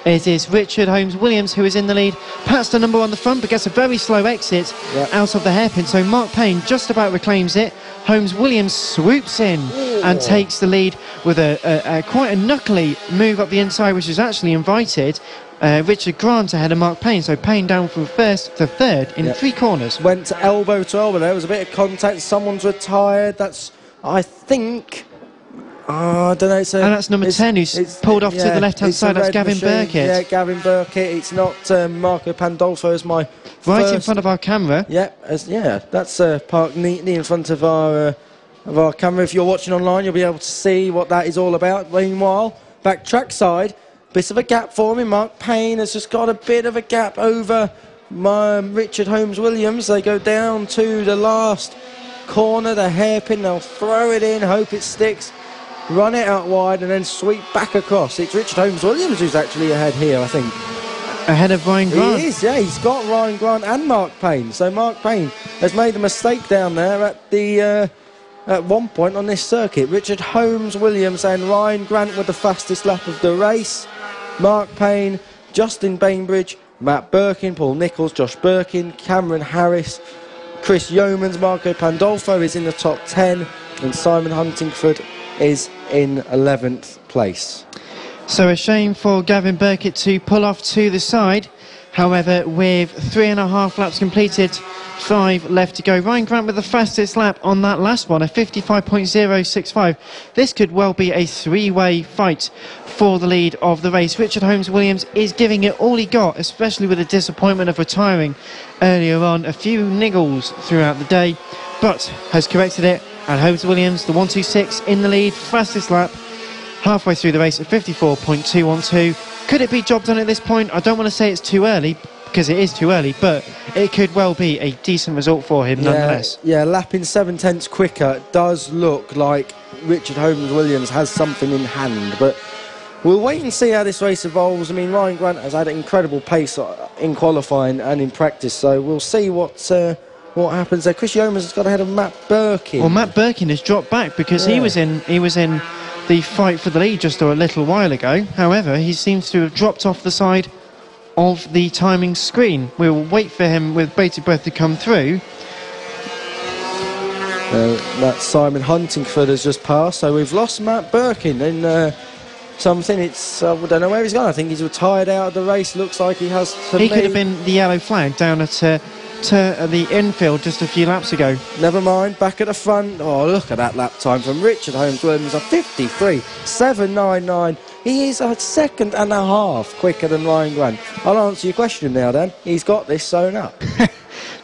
it is Richard Holmes-Williams who is in the lead. Pats the number on the front, but gets a very slow exit out of the hairpin. So Mark Payne just about reclaims it. Holmes-Williams swoops in and takes the lead with a quite a knuckly move up the inside, which is actually invited. Richard Grant ahead of Mark Payne, so Payne down from first to third in 3 corners. Went to elbow there. There was a bit of contact. Someone's retired. That's, I think, I don't know. And that's number 10 who's pulled off to the left-hand side. That's Gavin Burkett. Yeah, Gavin Burkett. It's not Marco Pandolfo as my right in front of our camera. Yeah, that's parked neatly in front of our camera. If you're watching online, you'll be able to see what that is all about. Meanwhile, back track side, bit of a gap for him. Mark Payne has just got a bit of a gap over Richard Holmes-Williams. They go down to the last corner, the hairpin. They'll throw it in, hope it sticks, run it out wide, and then sweep back across. It's Richard Holmes-Williams who's actually ahead here, I think. Ahead of Ryan Grant. He is, yeah. He's got Ryan Grant and Mark Payne. So Mark Payne has made a mistake down there at the at one point on this circuit. Richard Holmes-Williams and Ryan Grant were the fastest lap of the race. Mark Payne, Justin Bainbridge, Matt Birkin, Paul Nicholls, Josh Birkin, Cameron Harris, Chris Yeomans, Marco Pandolfo is in the top 10, and Simon Huntingford is in 11th place. So a shame for Gavin Burkett to pull off to the side. However, with 3.5 laps completed, 5 left to go. Ryan Grant with the fastest lap on that last one, a 55.065. This could well be a 3-way fight for the lead of the race. Richard Holmes-Williams is giving it all he got, especially with the disappointment of retiring earlier on. A few niggles throughout the day, but has corrected it. And Holmes-Williams, the 126 in the lead, fastest lap, halfway through the race at 54.212. Could it be job done at this point? I don't want to say it's too early, because it is too early, but it could well be a decent result for him nonetheless. Yeah, lapping 7/10 quicker does look like Richard Holmes-Williams has something in hand, but we'll wait and see how this race evolves. I mean, Ryan Grant has had an incredible pace in qualifying and in practice, so we'll see what happens there. Chris Yeomans has got ahead of Matt Birkin. Well, Matt Birkin has dropped back because he was in the fight for the lead just a little while ago. However, he seems to have dropped off the side of the timing screen. We'll wait for him with bated breath to come through. That Simon Huntingford has just passed, so we've lost Matt Birkin in something. It's I don't know where he's gone. I think he's retired out of the race. Looks like he has. He could have been the yellow flag down at the infield just a few laps ago. Never mind, back at the front. Oh, look at that lap time from Richard Holmes-Williams, a 53.799. He is a second and a half quicker than Ryan Grant. I'll answer your question now, Dan. He's got this sewn up.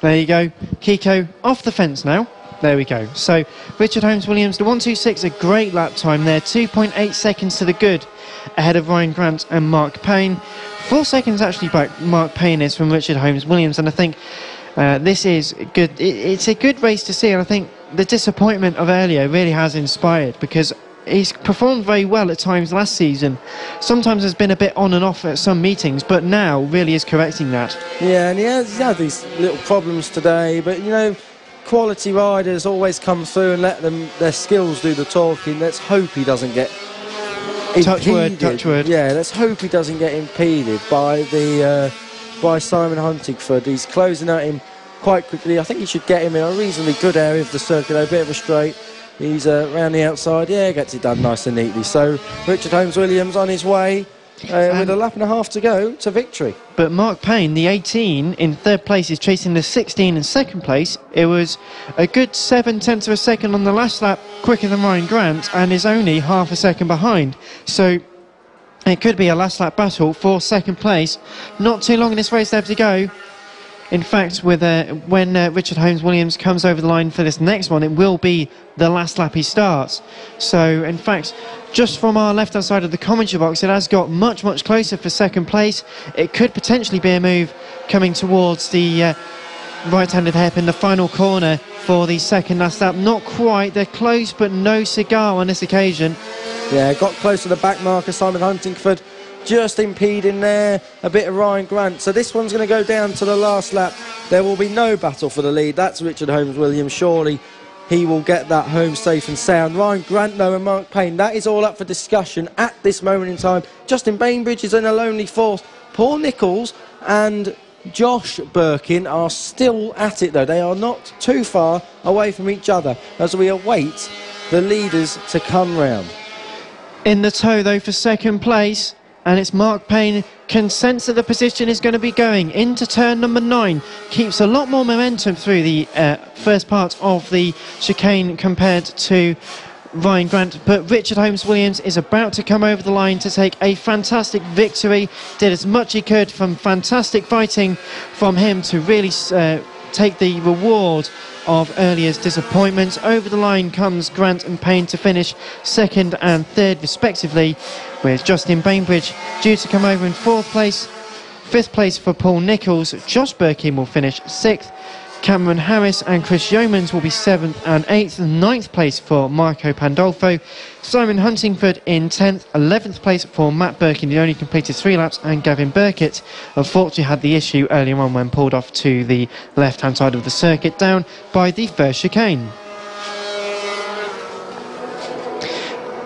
There you go. Kiko off the fence now. There we go. So Richard Holmes-Williams, the 126, a great lap time there. 2.8 seconds to the good ahead of Ryan Grant and Mark Payne. 4 seconds actually back Mark Payne is from Richard Holmes-Williams, and I think this is good. It's a good race to see, and I think the disappointment of earlier really has inspired, because he's performed very well at times last season. Sometimes has been a bit on and off at some meetings, but now really is correcting that. Yeah, and he's had these little problems today, but you know, quality riders always come through and let their skills do the talking. Let's hope he doesn't get impeded. Touch wood. Yeah, let's hope he doesn't get impeded by Simon Huntingford. He's closing at him quite quickly. I think he should get him in a reasonably good area of the circuit, a bit of a straight. He's round the outside, gets it done nice and neatly. So Richard Holmes-Williams on his way with a lap and a half to go to victory. But Mark Payne, the 18 in third place, is chasing the 16 in second place. It was a good 0.7 of a second on the last lap, quicker than Ryan Grant, and is only half a second behind. So it could be a last lap battle for second place. Not too long in this race left to go. In fact, when Richard Holmes-Williams comes over the line for this next one, it will be the last lap he starts. So, in fact, just from our left-hand side of the commentary box, it has got much, much closer for second place. It could potentially be a move coming towards the right-handed hairpin, the final corner for the second last lap. Not quite. They're close, but no cigar on this occasion. Yeah, got close to the back marker, Simon Huntingford. Just impeding there, a bit of Ryan Grant. So this one's going to go down to the last lap. There will be no battle for the lead. That's Richard Holmes-Williams. Surely he will get that home safe and sound. Ryan Grant, though, and Mark Payne, that is all up for discussion at this moment in time. Justin Bainbridge is in a lonely fourth. Paul Nicholls and Josh Birkin are still at it, though. They are not too far away from each other as we await the leaders to come round. In the tow, though, for second place, and it's Mark Payne. Can sense that the position is going to be going into turn number 9. Keeps a lot more momentum through the first part of the chicane compared to Ryan Grant, but Richard Holmes-Williams is about to come over the line to take a fantastic victory. Did as much he could, from fantastic fighting from him to really take the reward of earlier's disappointments. Over the line comes Grant and Payne to finish 2nd and 3rd respectively, with Justin Bainbridge due to come over in 4th place. 5th place for Paul Nichols. Josh Birkin will finish 6th. Cameron Harris and Chris Yeomans will be 7th and 8th. 9th place for Marco Pandolfo. Simon Huntingford in 10th. 11th place for Matt Birkin, who only completed 3 laps, and Gavin Burkett unfortunately had the issue earlier on when pulled off to the left-hand side of the circuit, down by the first chicane.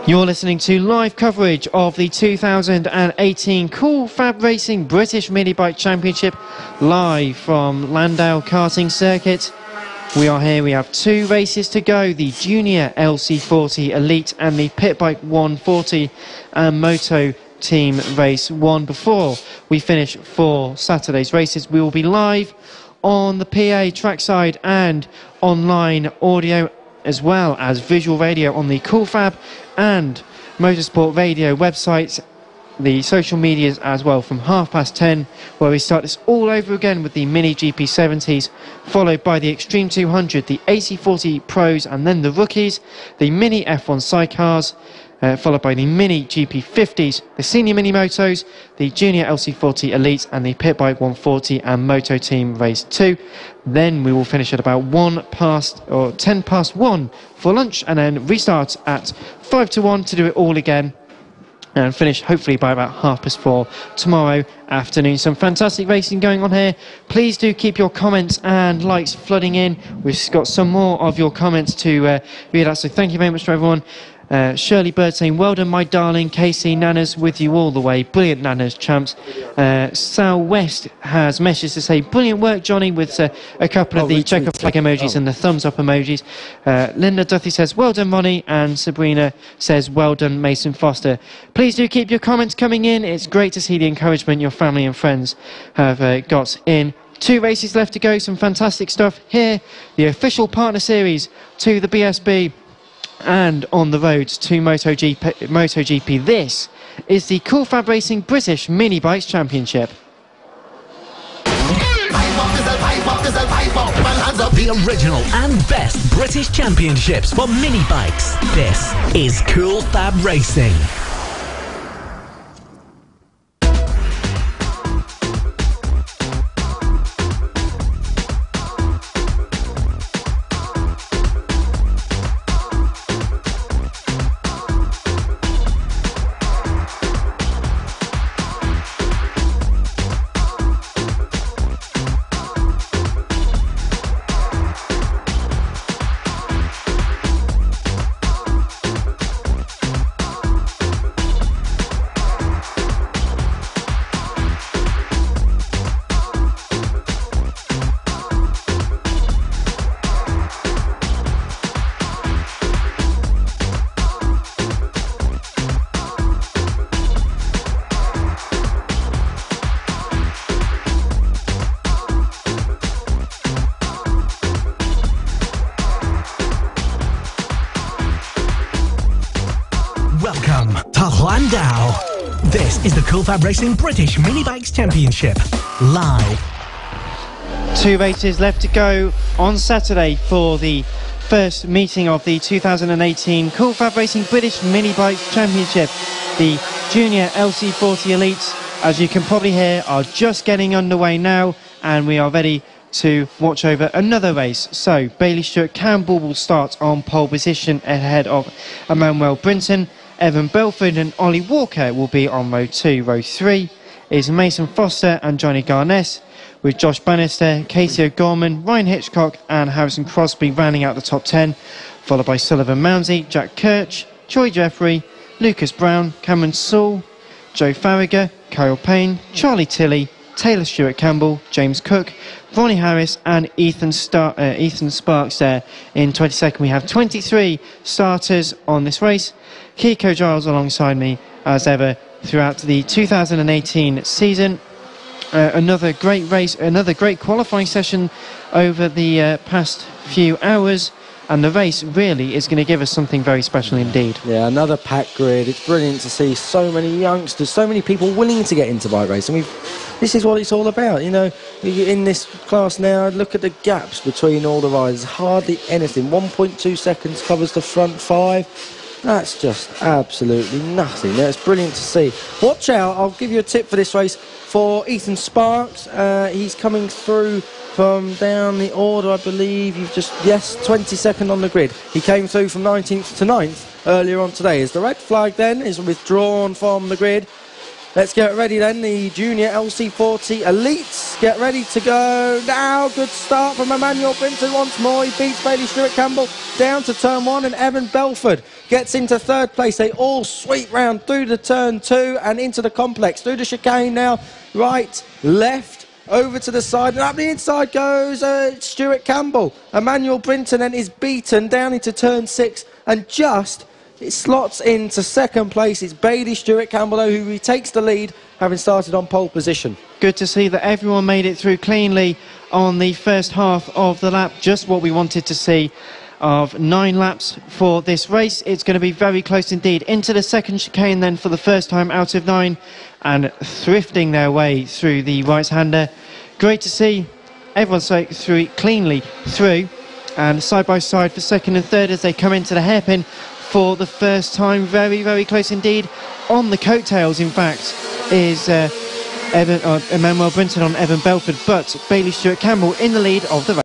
You're listening to live coverage of the 2018 Cool Fab Racing British Mini Bike Championship, live from Llandow Karting Circuit. We are here, we have 2 races to go, the Junior LC40 Elite and the Pit Bike 140 and Moto Team Race 1. Before we finish for Saturday's races, we will be live on the PA trackside and online audio, as well as visual radio on the Cool Fab and Motorsport Radio websites, the social medias as well, from 10:30, where we start this all over again with the Mini GP70s, followed by the Extreme 200, the AC40 Pros and then the Rookies, the Mini F1 Sidecars, followed by the Mini GP50s, the Senior Mini Motos, the Junior LC40 Elite and the Pit Bike 140 and Moto Team Race 2. Then we will finish at about 10 past 1 for lunch, and then restart at 5 to 1 to do it all again, and finish hopefully by about 4:30 tomorrow afternoon. Some fantastic racing going on here. Please do keep your comments and likes flooding in. We've got some more of your comments to read out, so thank you very much to everyone. Shirley Bird saying, well done my darling. Casey, Nanas with you all the way. Brilliant Nanas, champs. Sal West has messages to say, brilliant work Johnny, with a couple of the checker flag emojis and the thumbs up emojis. Linda Duthie says, well done Ronnie, and Sabrina says, well done Mason Foster. Please do keep your comments coming in. It's great to see the encouragement your family and friends have got in. 2 races left to go, some fantastic stuff here. The official partner series to the BSB and on the roads to MotoGP. This is the Cool Fab Racing British Mini Bikes Championship. The original and best British championships for mini bikes. This is Cool Fab Racing. Welcome to Llandow. This is the Cool Fab Racing British Mini Bikes Championship, live. 2 races left to go on Saturday for the first meeting of the 2018 Cool Fab Racing British Mini Bikes Championship. The Junior LC40 Elites, as you can probably hear, are just getting underway now, and we are ready to watch over another race. So Bailey Stewart Campbell will start on pole position ahead of Emmanuel Brinton. Evan Belford and Ollie Walker will be on row 2. Row 3 is Mason Foster and Johnny Garness, with Josh Bannister, Casey O'Gorman, Ryan Hitchcock and Harrison Crosby rounding out the top 10, followed by Sullivan Mounsey, Jack Kirch, Troy Jeffrey, Lucas Brown, Cameron Saul, Joe Farragher, Kyle Payne, Charlie Tilley, Taylor Stewart Campbell, James Cook, Ronnie Harris and Ethan Sparks there in 22nd. We have 23 starters on this race. Kiko Giles alongside me as ever, throughout the 2018 season. Another great race, another great qualifying session over the past few hours, and the race really is going to give us something very special indeed. Yeah, another packed grid. It's brilliant to see so many youngsters, so many people willing to get into bike racing. This is what it's all about, you know. In this class now, look at the gaps between all the riders. Hardly anything. 1.2 seconds covers the front 5. That's just absolutely nothing. It's brilliant to see. Watch out, I'll give you a tip for this race for Ethan Sparks. He's coming through from down the order, I believe. 22nd on the grid. He came through from 19th to 9th earlier on today. As the red flag then is withdrawn from the grid. Let's get ready then, the Junior LC40 Elites. Get ready to go now. Good start from Emmanuel Brinton once more. He beats Bailey Stewart Campbell down to turn 1, and Evan Belford gets into 3rd place. They all sweep round through the turn 2 and into the complex. Through the chicane now, right, left, over to the side, and up the inside goes Stewart Campbell. Emmanuel Brinton then is beaten down into turn 6, and just it slots into 2nd place. It's Bailey Stewart Campbell, though, who retakes the lead, having started on pole position. Good to see that everyone made it through cleanly on the first half of the lap. Just what we wanted to see of 9 laps for this race. It's going to be very close indeed. Into the second chicane then for the first time out of 9, and thrifting their way through the right-hander. Great to see everyone through it cleanly through, and side by side for 2nd and 3rd as they come into the hairpin for the first time. Very, very close indeed. On the coattails, in fact, is Emmanuel Brinton on Evan Belford, but Bailey Stewart Campbell in the lead of the race.